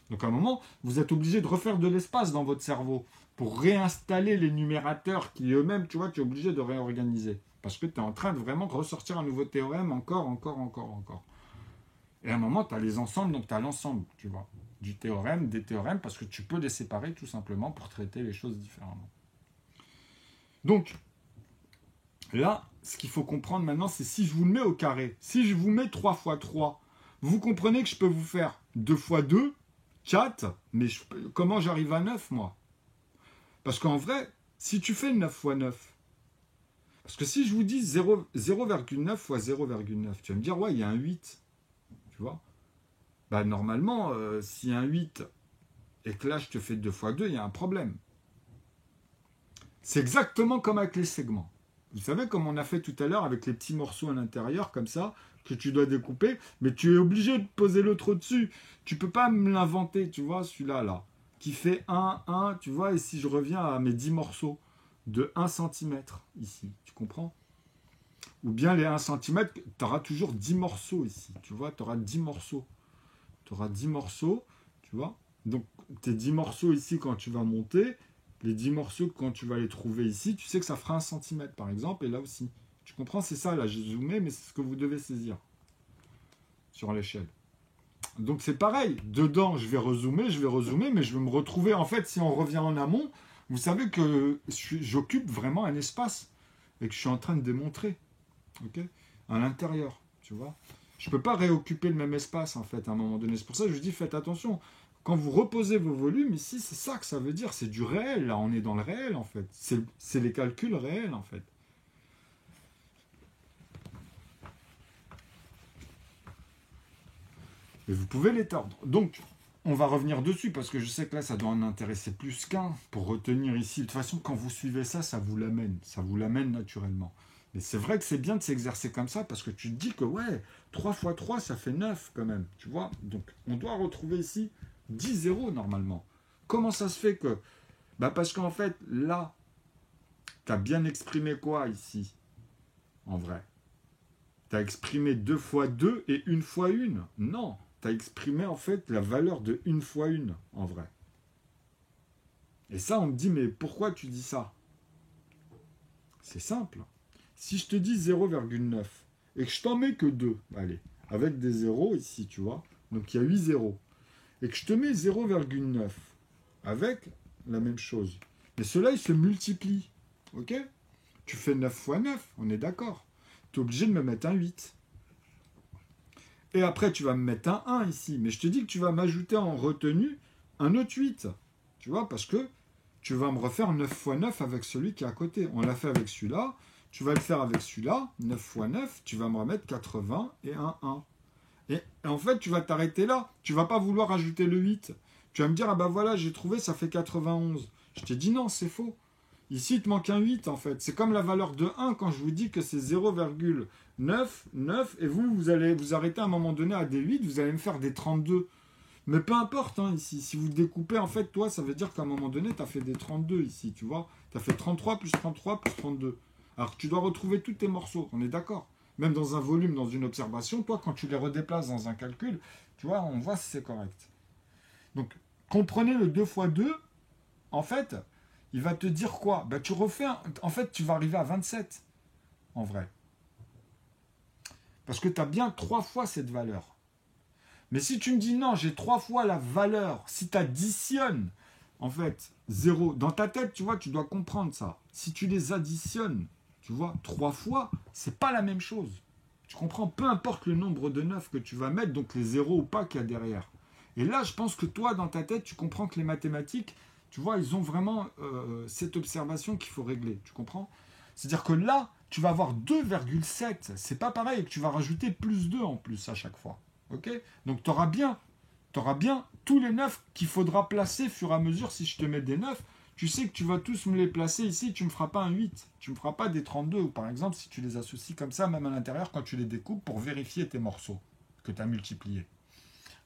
Donc à un moment, vous êtes obligé de refaire de l'espace dans votre cerveau, pour réinstaller les numérateurs qui eux-mêmes, tu vois, tu es obligé de réorganiser. Parce que tu es en train de vraiment ressortir un nouveau théorème, encore. Et à un moment, tu as les ensembles, donc tu as l'ensemble, tu vois, du théorème, des théorèmes, parce que tu peux les séparer tout simplement pour traiter les choses différemment. Donc, là, ce qu'il faut comprendre maintenant, c'est si je vous le mets au carré, si je vous mets 3 fois 3, vous comprenez que je peux vous faire 2 fois 2, 4, mais comment j'arrive à 9, moi? Parce qu'en vrai, si tu fais 9 fois 9, Parce que si je vous dis 0,9 fois 0,9, tu vas me dire, ouais, il y a un 8. Tu vois? Bah, normalement, s'il y a un 8 et que là, je te fais 2 fois 2, il y a un problème. C'est exactement comme avec les segments. Vous savez, comme on a fait tout à l'heure avec les petits morceaux à l'intérieur, comme ça, que tu dois découper, mais tu es obligé de poser l'autre au-dessus. Tu peux pas me l'inventer, tu vois, celui-là, là, qui fait 1, 1, tu vois, et si je reviens à mes 10 morceaux de 1 centimètre ici, tu comprends? Ou bien les 1 centimètre, tu auras toujours 10 morceaux ici, tu vois, tu auras 10 morceaux. Tu auras 10 morceaux, tu vois. Donc, tes 10 morceaux ici, quand tu vas monter, les 10 morceaux, quand tu vas les trouver ici, tu sais que ça fera 1 centimètre, par exemple, et là aussi. Tu comprends? C'est ça, là, j'ai zoomé, mais c'est ce que vous devez saisir sur l'échelle. Donc, c'est pareil. Dedans, je vais rezoomer, mais je vais me retrouver, en fait, si on revient en amont, vous savez que j'occupe vraiment un espace et que je suis en train de démontrer, ok, à l'intérieur, tu vois. Je ne peux pas réoccuper le même espace, en fait, à un moment donné. C'est pour ça que je dis, faites attention. Quand vous reposez vos volumes, ici, c'est ça que ça veut dire. C'est du réel, là. On est dans le réel, en fait. C'est les calculs réels, en fait. Et vous pouvez les tordre. Donc, on va revenir dessus, parce que je sais que là, ça doit en intéresser plus qu'un pour retenir ici. De toute façon, quand vous suivez ça, ça vous l'amène. Ça vous l'amène naturellement. Mais c'est vrai que c'est bien de s'exercer comme ça, parce que tu te dis que, ouais, 3 fois 3, ça fait 9 quand même. Tu vois? Donc, on doit retrouver ici 10 zéros, normalement. Comment ça se fait que... Bah parce qu'en fait, là, tu as bien exprimé quoi ici, en vrai? Tu as exprimé 2 fois 2 et 1 fois 1. Non, tu as exprimé en fait la valeur de 1 fois 1, en vrai. Et ça, on me dit, mais pourquoi tu dis ça? C'est simple. Si je te dis 0,9 et que je t'en mets que 2, allez, avec des zéros ici, tu vois, donc il y a 8 zéros, et que je te mets 0,9 avec la même chose, mais cela, il se multiplie, ok? Tu fais 9 fois 9, on est d'accord. Tu es obligé de me mettre un 8. Et après, tu vas me mettre un 1 ici, mais je te dis que tu vas m'ajouter en retenue un autre 8, tu vois, parce que tu vas me refaire 9 fois 9 avec celui qui est à côté. On l'a fait avec celui-là, tu vas le faire avec celui-là, 9 fois 9, tu vas me remettre 80 et un 1. Et en fait, tu vas t'arrêter là. Tu vas pas vouloir ajouter le 8. Tu vas me dire, ah bah voilà, j'ai trouvé, ça fait 91. Je t'ai dit non, c'est faux. Ici, il te manque un 8 en fait. C'est comme la valeur de 1 quand je vous dis que c'est 0,99 et vous allez vous arrêter à un moment donné à des 8, vous allez me faire des 32. Mais peu importe, hein, ici, si vous découpez, en fait, toi, ça veut dire qu'à un moment donné, tu as fait des 32 ici, tu vois. Tu as fait 33 plus 33 plus 32. Alors tu dois retrouver tous tes morceaux, on est d'accord. Même dans un volume, dans une observation, toi, quand tu les redéplaces dans un calcul, tu vois, on voit si c'est correct. Donc, comprenez le 2 fois 2, en fait, il va te dire quoi? Bah, tu refais, en fait, tu vas arriver à 27, en vrai. Parce que tu as bien 3 fois cette valeur. Mais si tu me dis non, j'ai 3 fois la valeur, si tu additionnes, en fait, 0, dans ta tête, tu vois, tu dois comprendre ça. Si tu les additionnes, tu vois, 3 fois, c'est pas la même chose. Tu comprends? Peu importe le nombre de 9 que tu vas mettre, donc les zéros ou pas qu'il y a derrière. Et là, je pense que toi, dans ta tête, tu comprends que les mathématiques, tu vois, ils ont vraiment cette observation qu'il faut régler. Tu comprends? C'est-à-dire que là, tu vas avoir 2,7. C'est pas pareil, que tu vas rajouter plus 2 en plus à chaque fois. Ok? Donc tu auras bien tous les 9 qu'il faudra placer fur et à mesure si je te mets des 9. Tu sais que tu vas tous me les placer ici, tu ne me feras pas un 8. Tu ne me feras pas des 32, ou par exemple, si tu les associes comme ça, même à l'intérieur, quand tu les découpes, pour vérifier tes morceaux que tu as multipliés.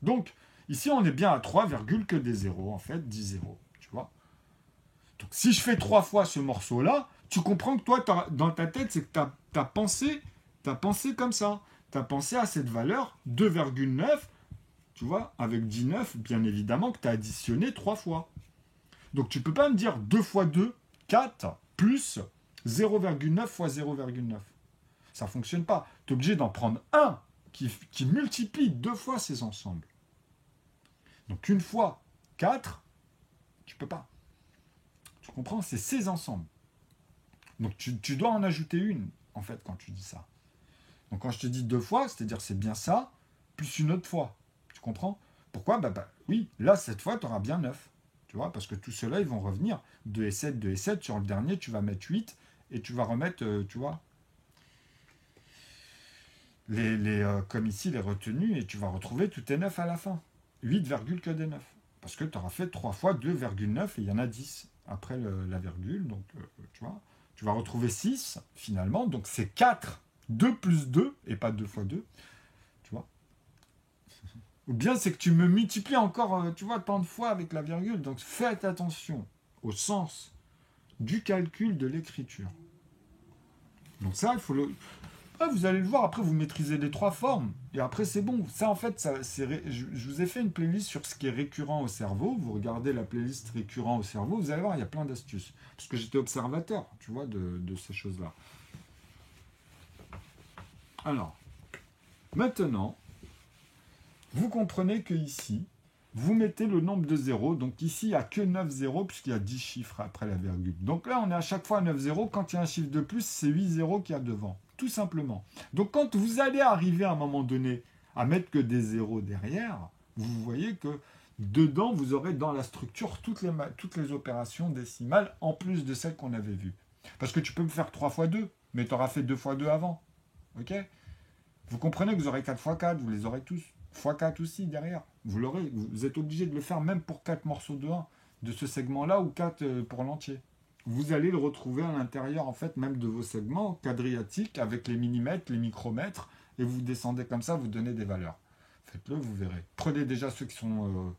Donc, ici, on est bien à 3, que des zéros, en fait, 10 zéros, tu vois. Donc, si je fais 3 fois ce morceau-là, tu comprends que toi, dans ta tête, c'est que tu as pensé comme ça. Tu as pensé à cette valeur 2,9, tu vois, avec 19, bien évidemment, que tu as additionné 3 fois. Donc, tu ne peux pas me dire 2 fois 2, 4, plus 0,9 fois 0,9. Ça ne fonctionne pas. Tu es obligé d'en prendre un qui multiplie 2 fois ces ensembles. Donc, une fois 4, tu ne peux pas. Tu comprends? C'est ces ensembles. Donc, tu dois en ajouter une, en fait, quand tu dis ça. Donc, quand je te dis 2 fois, c'est-à-dire c'est bien ça, plus une autre fois. Tu comprends? Pourquoi? Oui, là, cette fois, tu auras bien 9. Tu vois, parce que tout cela, ils vont revenir. 2 et 7, 2 et 7. Sur le dernier, tu vas mettre 8. et tu vas remettre, tu vois, comme ici, les retenues, et tu vas retrouver tous tes 9 à la fin. 8, que des 9. Parce que tu auras fait 3 fois 2,9 et il y en a 10 après la virgule. Donc, tu vois, tu vas retrouver 6 finalement. Donc, c'est 4, 2 plus 2 et pas 2 fois 2. Tu vois. Ou bien, c'est que tu me multiplies encore, tu vois, tant de fois avec la virgule. Donc, faites attention au sens du calcul de l'écriture. Donc, ça, il faut le. Ah, vous allez le voir, après vous maîtrisez les 3 formes, et après c'est bon. Ça en fait, je vous ai fait une playlist sur ce qui est récurrent au cerveau, vous regardez la playlist récurrent au cerveau, vous allez voir, il y a plein d'astuces. Parce que j'étais observateur, tu vois, de ces choses-là. Alors, maintenant, vous comprenez que ici, vous mettez le nombre de zéros, donc ici il n'y a que 9 zéros, puisqu'il y a 10 chiffres après la virgule. Donc là, on est à chaque fois à 9 zéros, quand il y a un chiffre de plus, c'est 8 zéros qu'il y a devant. Tout simplement. Donc quand vous allez arriver à un moment donné à mettre que des zéros derrière, vous voyez que dedans, vous aurez dans la structure toutes les opérations décimales en plus de celles qu'on avait vues. Parce que tu peux me faire 3 fois 2, mais tu auras fait 2 fois 2 avant. Ok? Vous comprenez que vous aurez 4 fois 4, vous les aurez tous. Fois 4 aussi derrière. Vous l'aurez. Vous êtes obligé de le faire même pour 4 morceaux de 1 de ce segment-là ou 4 pour l'entier. Vous allez le retrouver à l'intérieur, en fait, même de vos segments quadriatiques avec les millimètres, les micromètres, et vous descendez comme ça, vous donnez des valeurs. Faites-le, vous verrez. Prenez déjà ceux qui sont...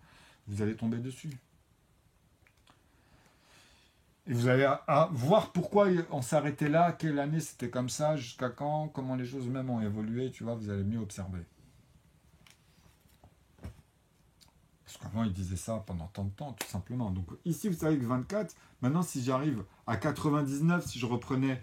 vous allez tomber dessus. Et vous allez voir pourquoi on s'arrêtait là, quelle année c'était comme ça, jusqu'à quand, comment les choses même ont évolué, tu vois, vous allez mieux observer. Parce qu'avant, ils disaient ça pendant tant de temps, tout simplement. Donc ici, vous savez que 24, maintenant, si j'arrive à 99, si je reprenais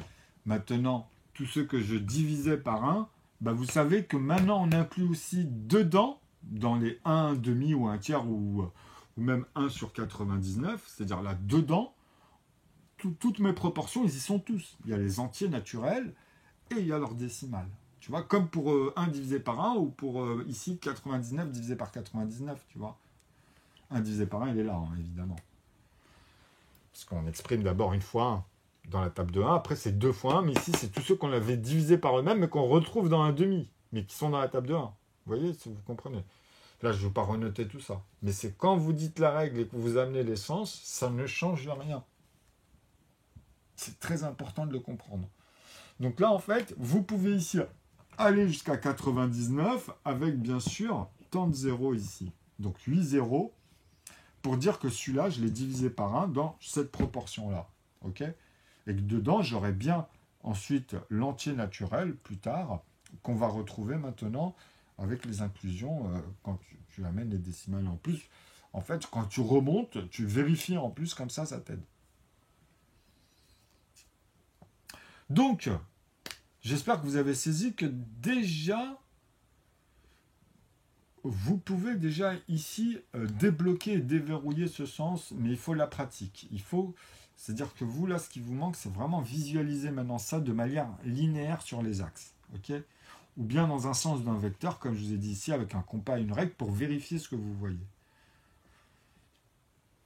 maintenant tous ceux que je divisais par 1, bah vous savez que maintenant, on inclut aussi dedans, dans les 1 demi ou 1 tiers, ou même 1 sur 99, c'est-à-dire là, dedans, toutes mes proportions, ils y sont tous. Il y a les entiers naturels et il y a leur décimale. Tu vois, comme pour 1 divisé par 1 ou pour ici 99 divisé par 99, tu vois. 1 divisé par 1, il est là, hein, évidemment. Parce qu'on exprime d'abord une fois 1 dans la table de 1, après c'est 2 fois 1, mais ici c'est tous ceux qu'on avait divisés par eux-mêmes, mais qu'on retrouve dans un demi, mais qui sont dans la table de 1. Vous voyez, si vous comprenez. Là, je ne vais pas renoter tout ça. Mais c'est quand vous dites la règle et que vous amenez les sens, ça ne change rien. C'est très important de le comprendre. Donc là, en fait, vous pouvez ici aller jusqu'à 99 avec, bien sûr, tant de zéros ici. Donc 8 zéros pour dire que celui-là, je l'ai divisé par 1 dans cette proportion-là. Ok? Et que dedans, j'aurai bien ensuite l'entier naturel, plus tard, qu'on va retrouver maintenant avec les inclusions, quand tu amènes les décimales en plus. En fait, quand tu remontes, tu vérifies en plus, comme ça t'aide. Donc, j'espère que vous avez saisi que déjà, vous pouvez déjà ici débloquer et déverrouiller ce sens, mais il faut la pratique. C'est-à-dire que vous, là, ce qui vous manque, c'est vraiment visualiser maintenant ça de manière linéaire sur les axes. Ok? Ou bien dans un sens d'un vecteur, comme je vous ai dit ici, avec un compas et une règle, pour vérifier ce que vous voyez.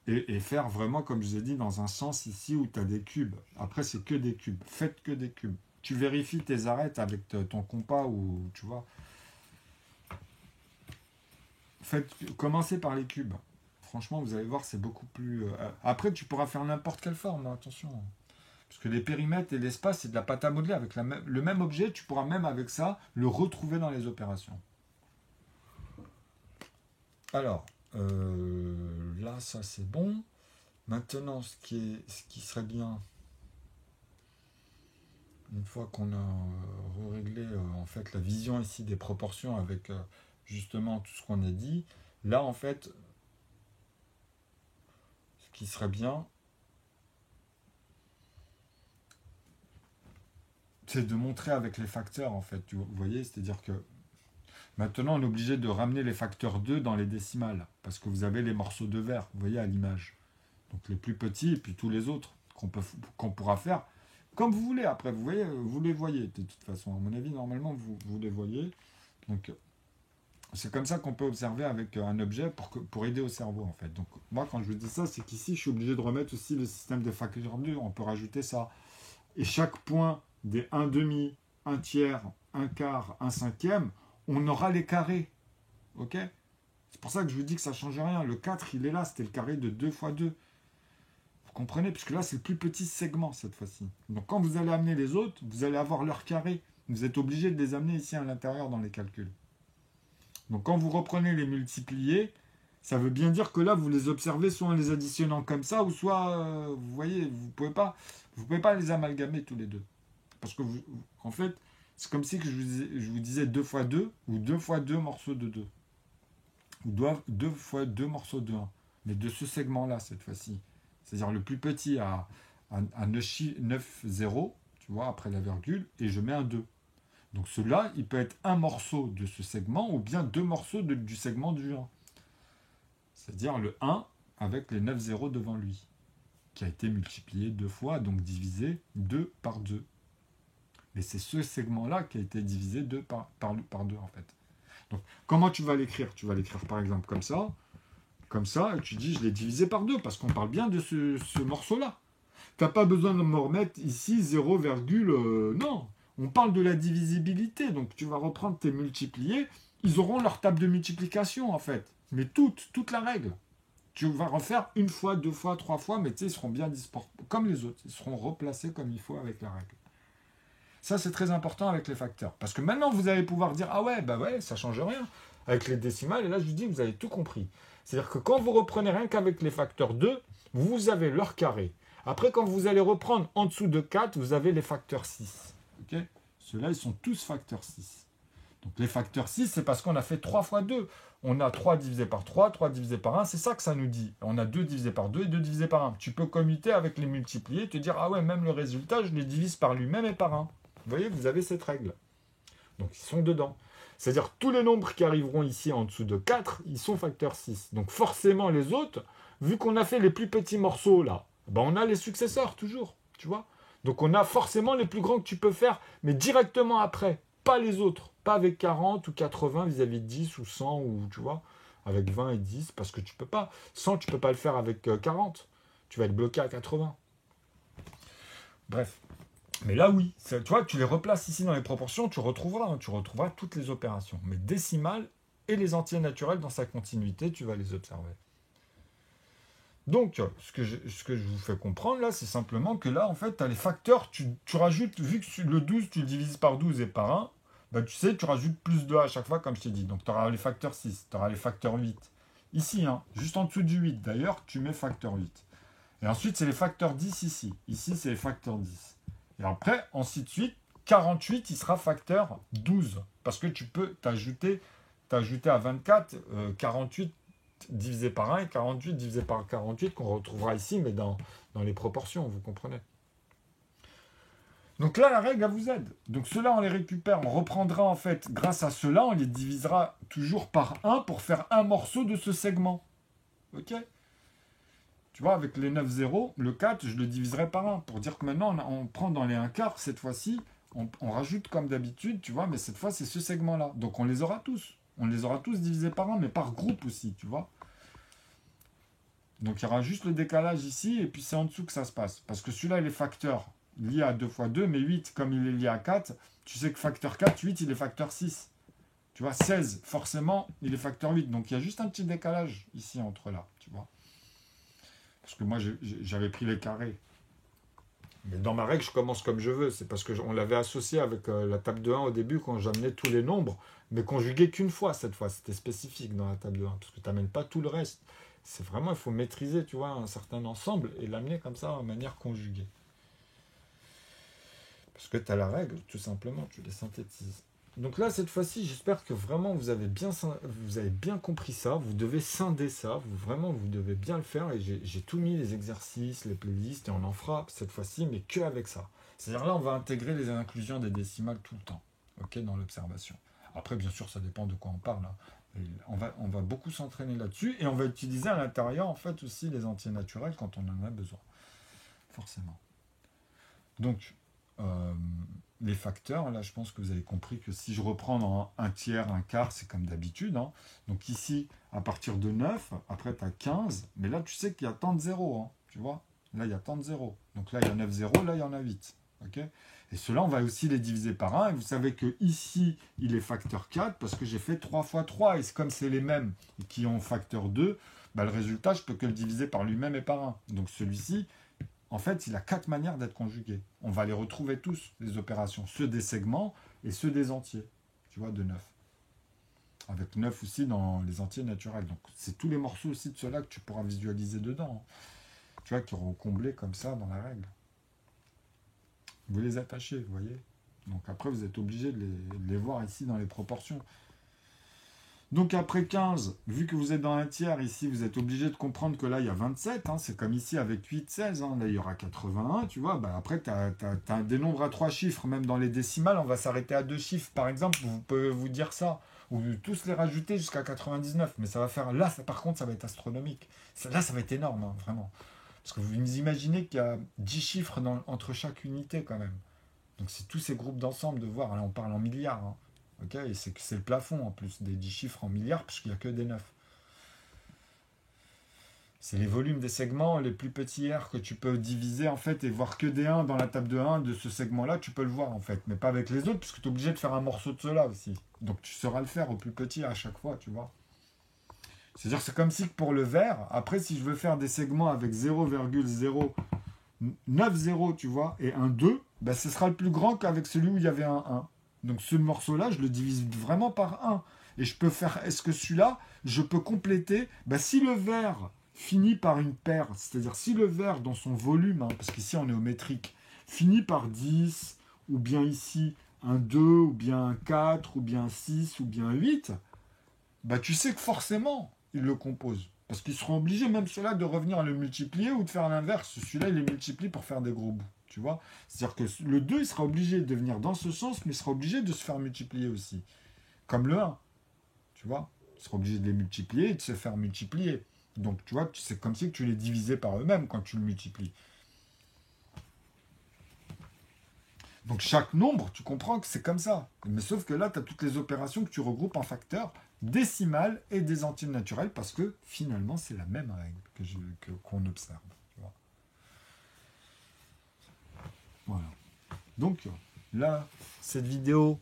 Et faire vraiment, comme je vous ai dit, dans un sens ici où tu as des cubes. Après, c'est que des cubes. Faites que des cubes. Tu vérifies tes arêtes avec ton compas ou, tu vois. Commencez par les cubes. Franchement, vous allez voir, c'est beaucoup plus... Après, tu pourras faire n'importe quelle forme, hein, attention. Parce que les périmètres et l'espace, c'est de la pâte à modeler. Avec le même objet, tu pourras même avec ça le retrouver dans les opérations. Alors, là, ça c'est bon. Maintenant, ce qui serait bien, une fois qu'on a réglé en fait la vision ici des proportions avec justement tout ce qu'on a dit, là en fait, ce qui serait bien, c'est de montrer avec les facteurs en fait, vous voyez, c'est-à-dire que maintenant on est obligé de ramener les facteurs 2 dans les décimales, parce que vous avez les morceaux de verre, vous voyez à l'image. Donc les plus petits et puis tous les autres qu'on pourra faire comme vous voulez. Après, vous voyez, vous les voyez de toute façon. À mon avis, normalement, vous les voyez. Donc c'est comme ça qu'on peut observer avec un objet pour aider au cerveau en fait. Donc moi, quand je vous dis ça, c'est qu'ici, je suis obligé de remettre aussi le système des facteurs 2. On peut rajouter ça. et chaque point des 1 demi, 1 tiers, 1 quart, 1 cinquième, on aura les carrés. Ok? C'est pour ça que je vous dis que ça ne change rien. Le 4, il est là, c'était le carré de 2 fois 2. Vous comprenez? Puisque là, c'est le plus petit segment cette fois-ci. Donc quand vous allez amener les autres, vous allez avoir leur carré. Vous êtes obligé de les amener ici à l'intérieur dans les calculs. Donc quand vous reprenez les multipliés, ça veut bien dire que là, vous les observez soit en les additionnant comme ça, ou soit, vous voyez, vous pouvez pas les amalgamer tous les deux. Parce que, en fait, c'est comme si que je vous disais 2 fois 2, ou 2 fois 2 morceaux de 2. Ou 2 fois 2 morceaux de 1. Mais de ce segment-là, cette fois-ci. C'est-à-dire le plus petit à 9 0, tu vois, après la virgule, et je mets un 2. Donc cela, il peut être un morceau de ce segment, ou bien 2 morceaux du segment du 1. C'est-à-dire le 1 avec les 9 zéros devant lui, qui a été multiplié 2 fois, donc divisé 2 par 2. Mais c'est ce segment-là qui a été divisé 2 par 2, en fait. Donc, comment tu vas l'écrire? Tu vas l'écrire, par exemple, comme ça, et tu dis, je l'ai divisé par 2, parce qu'on parle bien de ce morceau-là. Tu n'as pas besoin de me remettre ici 0, non. On parle de la divisibilité, donc tu vas reprendre tes multipliés, ils auront leur table de multiplication, en fait. Mais toute la règle. Tu vas refaire 1 fois, 2 fois, 3 fois, mais tu sais, ils seront bien disposés, comme les autres. Ils seront replacés comme il faut avec la règle. Ça, c'est très important avec les facteurs. Parce que maintenant, vous allez pouvoir dire, ah ouais, bah ouais, ça change rien. Avec les décimales, et là, je vous dis, vous avez tout compris. C'est-à-dire que quand vous reprenez rien qu'avec les facteurs 2, vous avez leur carré. Après, quand vous allez reprendre en dessous de 4, vous avez les facteurs 6. Okay? Ceux-là, ils sont tous facteurs 6. Donc les facteurs 6, c'est parce qu'on a fait 3 fois 2. On a 3 divisé par 3, 3 divisé par 1, c'est ça que ça nous dit. On a 2 divisé par 2 et 2 divisé par 1. Tu peux commuter avec les multipliés et te dire, ah ouais, même le résultat, je les divise par lui-même et par 1. Vous voyez, vous avez cette règle. Donc ils sont dedans. C'est-à-dire tous les nombres qui arriveront ici en dessous de 4, ils sont facteurs 6. Donc forcément les autres, vu qu'on a fait les plus petits morceaux là, ben on a les successeurs toujours, tu vois. Donc on a forcément les plus grands que tu peux faire, mais directement après, pas les autres. Pas avec 40 ou 80 vis-à-vis de 10 ou 100 ou tu vois, avec 20 et 10, parce que tu peux pas. 100, tu peux pas le faire avec 40. Tu vas être bloqué à 80. Bref. Mais là, oui. Tu vois, tu les replaces ici dans les proportions, tu retrouveras toutes les opérations. Mais décimales et les entiers naturels dans sa continuité, tu vas les observer. Donc, ce que je vous fais comprendre là, c'est simplement que là, en fait, tu as les facteurs, tu rajoutes, vu que le 12, tu le divises par 12 et par 1, bah, tu sais, tu rajoutes plus de 1 à chaque fois, comme je t'ai dit. Donc, tu auras les facteurs 6, tu auras les facteurs 8. Ici, hein, juste en dessous du 8, d'ailleurs, tu mets facteur 8. Et ensuite, c'est les facteurs 10 ici. Ici, c'est les facteurs 10. Et après, ainsi de suite, 48, il sera facteur 12. Parce que tu peux t'ajouter à 24, 48 divisé par 1 et 48 divisé par 48 qu'on retrouvera ici, mais dans les proportions, vous comprenez. Donc là, la règle, elle vous aide. Donc ceux-là, on les récupère, on reprendra en fait, grâce à ceux-là, on les divisera toujours par 1 pour faire un morceau de ce segment. Ok? Tu vois, avec les 9 zéros, le 4, je le diviserai par 1, pour dire que maintenant, on prend dans les 1 quart, cette fois-ci, on rajoute comme d'habitude, tu vois, mais cette fois, c'est ce segment-là. Donc on les aura tous. On les aura tous divisés par 1, mais par groupe aussi, tu vois. Donc il y aura juste le décalage ici, et puis c'est en dessous que ça se passe. Parce que celui-là, il est facteur lié à 2 fois 2, mais 8, comme il est lié à 4, tu sais que facteur 4, 8, il est facteur 6. Tu vois, 16, forcément, il est facteur 8. Donc il y a juste un petit décalage ici entre là, tu vois. Parce que moi, j'avais pris les carrés. Mais dans ma règle, je commence comme je veux. C'est parce qu'on l'avait associé avec la table de 1 au début, quand j'amenais tous les nombres, mais conjugué qu'une fois cette fois. C'était spécifique dans la table de 1, parce que tu n'amènes pas tout le reste. C'est vraiment, il faut maîtriser, tu vois, un certain ensemble et l'amener comme ça en manière conjuguée. Parce que tu as la règle, tout simplement, tu les synthétises. Donc là, cette fois-ci, j'espère que vraiment vous avez bien compris ça. Vous devez scinder ça. Vous devez bien le faire. Et j'ai tout mis, les exercices, les playlists, et on en fera cette fois-ci, mais que avec ça. C'est-à-dire là, on va intégrer les inclusions des décimales tout le temps, ok, dans l'observation. Après, bien sûr, ça dépend de quoi on parle. Hein. On va beaucoup s'entraîner là-dessus. Et on va utiliser à l'intérieur, en fait, aussi les entiers naturels quand on en a besoin. Forcément. Donc, les facteurs, là je pense que vous avez compris que si je reprends dans un tiers, un quart, c'est comme d'habitude. Hein. Donc ici, à partir de 9, après tu as 15, mais là tu sais qu'il y a tant de zéros, hein, tu vois. Là il y a tant de zéros. Donc là il y a 9 zéros, là il y en a 8. Ok, et ceux-là, on va aussi les diviser par 1. Et vous savez que ici, il est facteur 4 parce que j'ai fait 3 fois 3. Et comme c'est les mêmes qui ont facteur 2, bah, le résultat, je peux que le diviser par lui-même et par 1. Donc celui-ci, en fait, il a 4 manières d'être conjugué. On va les retrouver tous, les opérations. Ceux des segments et ceux des entiers. Tu vois, de 9. Avec 9 aussi dans les entiers naturels. Donc c'est tous les morceaux aussi de ceux-là que tu pourras visualiser dedans. Tu vois, qui auront comblé comme ça dans la règle. Vous les attachez, vous voyez. Donc après, vous êtes obligé de les voir ici dans les proportions. Donc après 15, vu que vous êtes dans un tiers, ici, vous êtes obligé de comprendre que là, il y a 27. Hein, c'est comme ici avec 8, 16. Hein, là, il y aura 81, tu vois. Bah, après, tu as des nombres à 3 chiffres. Même dans les décimales, on va s'arrêter à 2 chiffres. Par exemple, vous pouvez vous dire ça. Ou tous les rajouter jusqu'à 99. Mais ça va faire... Là, par contre, ça va être astronomique. Là, ça va être énorme, hein, vraiment. Parce que vous imaginez qu'il y a 10 chiffres entre chaque unité, quand même. Donc c'est tous ces groupes d'ensemble de voir, là on parle en milliards, hein. Ok, et c'est le plafond en plus, des 10 chiffres en milliards, puisqu'il n'y a que des 9. C'est les volumes des segments les plus petits R que tu peux diviser en fait et voir que des 1 dans la table de 1 de ce segment-là, tu peux le voir en fait, mais pas avec les autres, puisque tu es obligé de faire un morceau de cela aussi. Donc tu sauras le faire au plus petit à chaque fois, tu vois. C'est-à-dire c'est comme si pour le vert, après si je veux faire des segments avec 0,090, tu vois, et un 2, ben, ce sera le plus grand qu'avec celui où il y avait un 1. Donc ce morceau-là, je le divise vraiment par 1. Et je peux faire, est-ce que celui-là, je peux compléter, ben, si le vert finit par une paire, c'est-à-dire si le vert dans son volume, hein, parce qu'ici on est au métrique, finit par 10, ou bien ici un 2, ou bien un 4, ou bien un 6, ou bien un 8, bah tu sais que forcément, ils le composent. Parce qu'ils seront obligés, même ceux-là, de revenir à le multiplier ou de faire l'inverse. Celui-là, il les multiplie pour faire des gros bouts. Tu vois. C'est-à-dire que le 2, il sera obligé de venir dans ce sens, mais il sera obligé de se faire multiplier aussi. Comme le 1. Tu vois. Il sera obligé de les multiplier et de se faire multiplier. Donc, tu vois, c'est comme si tu les divisais par eux-mêmes quand tu le multiplies. Donc chaque nombre, tu comprends que c'est comme ça. Mais sauf que là, tu as toutes les opérations que tu regroupes en facteurs décimales et des entiers naturels parce que finalement, c'est la même règle qu'on observe. Tu vois. Voilà. Donc là, cette vidéo,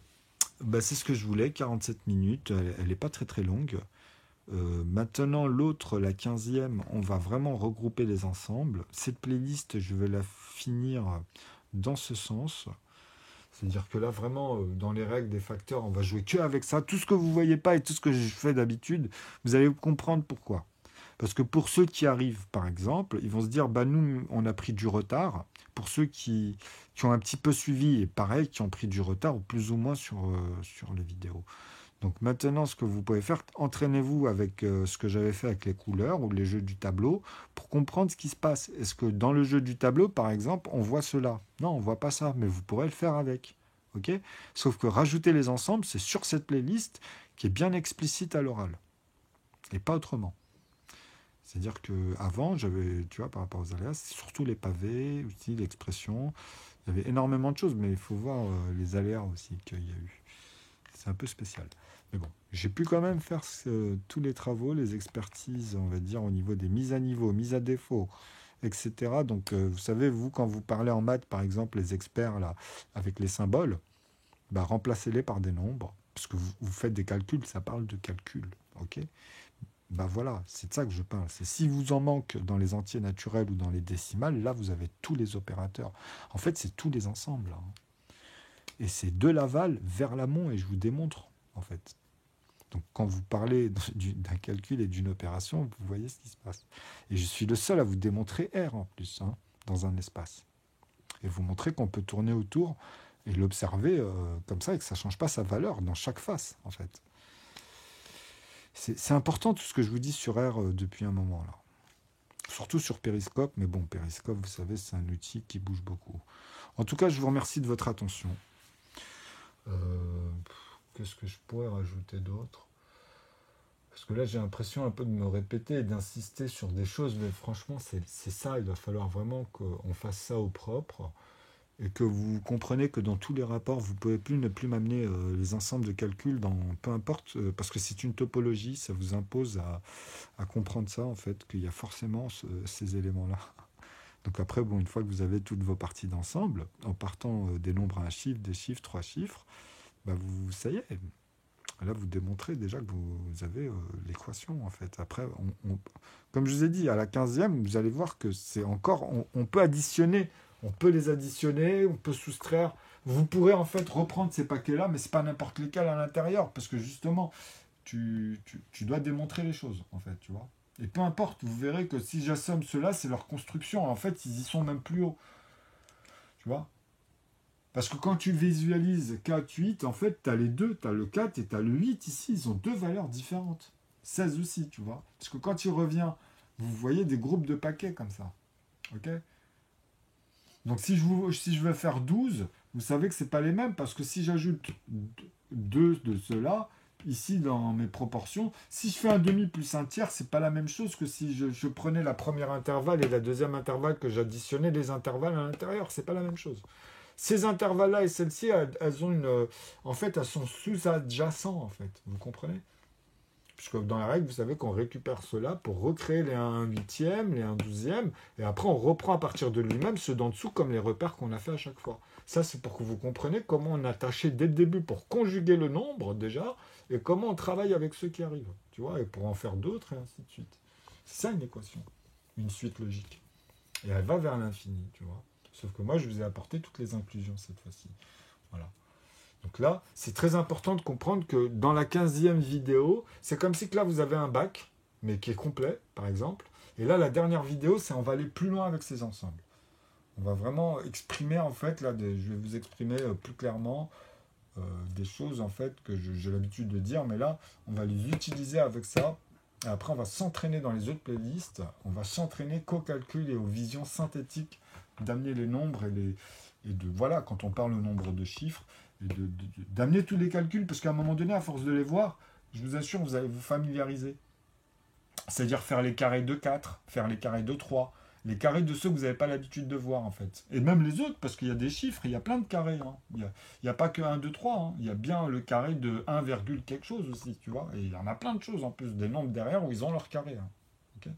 bah, c'est ce que je voulais, 47 minutes. Elle n'est pas très très longue. Maintenant, l'autre, la 15e, on va vraiment regrouper les ensembles. Cette playlist, je vais la finir dans ce sens. C'est-à-dire que là, vraiment, dans les règles des facteurs, on va jouer que avec ça. Tout ce que vous ne voyez pas et tout ce que je fais d'habitude, vous allez comprendre pourquoi. Parce que pour ceux qui arrivent, par exemple, ils vont se dire, bah nous, on a pris du retard. Pour ceux qui ont un petit peu suivi, et pareil, qui ont pris du retard, ou plus ou moins sur les vidéos. Donc maintenant, ce que vous pouvez faire, entraînez-vous avec ce que j'avais fait avec les couleurs ou les jeux du tableau pour comprendre ce qui se passe. Est-ce que dans le jeu du tableau, par exemple, on voit cela? Non, on ne voit pas ça, mais vous pourrez le faire avec. Ok. Sauf que rajouter les ensembles, c'est sur cette playlist qui est bien explicite à l'oral. Et pas autrement. C'est-à-dire qu'avant, j'avais, tu vois, par rapport aux aléas, c'est surtout les pavés, aussi l'expression. Il y avait énormément de choses, mais il faut voir les aléas aussi qu'il y a eu. C'est un peu spécial. Mais bon, j'ai pu quand même faire tous les travaux, les expertises, on va dire, au niveau des mises à niveau, mises à défaut, etc. Donc, vous savez, vous, quand vous parlez en maths, par exemple, les experts, là, avec les symboles, bah, remplacez-les par des nombres, parce que vous faites des calculs, ça parle de calcul, ok. Bah voilà, c'est de ça que je parle. C'est si vous en manque dans les entiers naturels ou dans les décimales, là, vous avez tous les opérateurs. En fait, c'est tous les ensembles, hein. Et c'est de l'aval vers l'amont, et je vous démontre, en fait. Donc quand vous parlez d'un calcul et d'une opération, vous voyez ce qui se passe. Et je suis le seul à vous démontrer R en plus, hein, dans un espace. Et vous montrer qu'on peut tourner autour et l'observer comme ça et que ça ne change pas sa valeur dans chaque face, en fait. C'est important tout ce que je vous dis sur R depuis un moment, là. Surtout sur Periscope, mais bon, Periscope, vous savez, c'est un outil qui bouge beaucoup. En tout cas, je vous remercie de votre attention. Qu'est-ce que je pourrais rajouter d'autre? Parce que là, j'ai l'impression un peu de me répéter et d'insister sur des choses, mais franchement, c'est ça. Il va falloir vraiment qu'on fasse ça au propre et que vous compreniez que dans tous les rapports, vous ne pouvez ne plus m'amener les ensembles de calculs dans peu importe, parce que c'est une topologie, ça vous impose à comprendre ça, en fait, qu'il y a forcément ces éléments-là. Donc après, bon, une fois que vous avez toutes vos parties d'ensemble, en partant des nombres à un chiffre, des chiffres, 3 chiffres, bah ça y est. Là, vous démontrez déjà que vous avez l'équation, en fait. Après, comme je vous ai dit, à la 15e, vous allez voir que c'est encore... On peut additionner, on peut les additionner, on peut soustraire. Vous pourrez, en fait, reprendre ces paquets-là, mais c'est pas n'importe lesquels à l'intérieur, parce que, justement, tu dois démontrer les choses, en fait, tu vois. Et peu importe, vous verrez que si j'assomme ceux-là, c'est leur construction. En fait, ils y sont même plus hauts, tu vois. Parce que quand tu visualises 4, 8, en fait, tu as les deux, tu as le 4 et tu as le 8 ici, ils ont deux valeurs différentes. 16 aussi, tu vois. Parce que quand il revient, vous voyez des groupes de paquets comme ça. Ok. Donc si je veux faire 12, vous savez que ce n'est pas les mêmes, parce que si j'ajoute 2 de ceux-là, ici dans mes proportions, si je fais un demi plus un tiers, c'est pas la même chose que si je prenais la première intervalle et la deuxième intervalle, que j'additionnais les intervalles à l'intérieur, c'est pas la même chose. Ces intervalles-là et celles-ci, elles ont en fait, elles sont sous-adjacents, en fait. Vous comprenez? Puisque dans la règle, vous savez qu'on récupère cela pour recréer les 1/8, les 1/12, et après on reprend à partir de lui-même ceux d'en dessous comme les repères qu'on a fait à chaque fois. Ça, c'est pour que vous compreniez comment on a tâché dès le début pour conjuguer le nombre, déjà, et comment on travaille avec ceux qui arrivent, tu vois, et pour en faire d'autres, et ainsi de suite. C'est ça une équation, une suite logique. Et elle va vers l'infini, tu vois. Sauf que moi, je vous ai apporté toutes les inclusions cette fois-ci. Voilà. Donc là, c'est très important de comprendre que dans la 15e vidéo, c'est comme si que là, vous avez un bac, mais qui est complet, par exemple. Et là, la dernière vidéo, c'est on va aller plus loin avec ces ensembles. On va vraiment exprimer, en fait, là, je vais vous exprimer plus clairement des choses, en fait, que j'ai l'habitude de dire, mais là, on va les utiliser avec ça. Et après, on va s'entraîner dans les autres playlists. On va s'entraîner qu'au calcul et aux visions synthétiques d'amener les nombres voilà, quand on parle au nombre de chiffres, et d'amener tous les calculs, parce qu'à un moment donné, à force de les voir, je vous assure, vous allez vous familiariser. C'est-à-dire faire les carrés de 4, faire les carrés de 3, les carrés de ceux que vous n'avez pas l'habitude de voir, en fait. Et même les autres, parce qu'il y a des chiffres, il y a plein de carrés. Hein. Il n'y a pas que 1, 2, 3. Hein. Il y a bien le carré de 1, quelque chose aussi, tu vois. Et il y en a plein de choses, en plus, des nombres derrière où ils ont leur carré. Hein. Okay.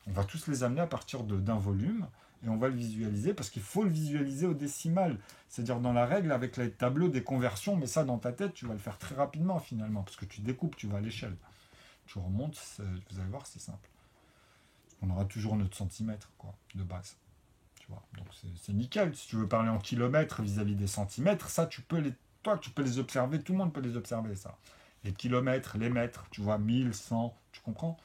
On va tous les amener à partir d'un volume, et on va le visualiser, parce qu'il faut le visualiser au décimal. C'est-à-dire dans la règle, avec les tableaux des conversions, mais ça dans ta tête, tu vas le faire très rapidement, finalement, parce que tu découpes, tu vas à l'échelle. Tu remontes, vous allez voir, c'est simple. On aura toujours notre centimètre, quoi, de base. Tu vois. Donc c'est nickel. Si tu veux parler en kilomètres vis-à-vis des centimètres, ça, tu peux les observer, tout le monde peut les observer, ça. Les kilomètres, les mètres, tu vois, 1000, 100, tu comprends?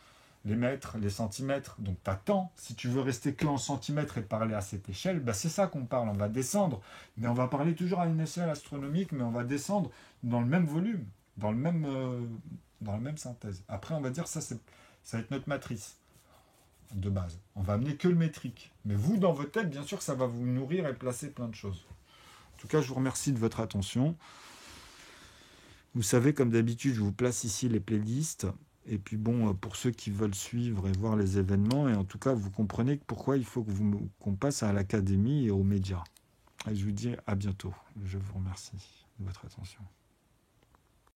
Les mètres, les centimètres, donc tu attends. Si tu veux rester que en centimètres et parler à cette échelle, bah c'est ça qu'on parle, on va descendre. Mais on va parler toujours à une échelle astronomique, mais on va descendre dans le même volume, dans la même synthèse. Après, on va dire ça va être notre matrice de base. On va amener que le métrique. Mais vous, dans votre tête, bien sûr, ça va vous nourrir et placer plein de choses. En tout cas, je vous remercie de votre attention. Vous savez, comme d'habitude, je vous place ici les playlists. Et puis bon, pour ceux qui veulent suivre et voir les événements, et en tout cas, vous comprenez pourquoi il faut qu'on passe à l'académie et aux médias. Et je vous dis à bientôt. Je vous remercie de votre attention.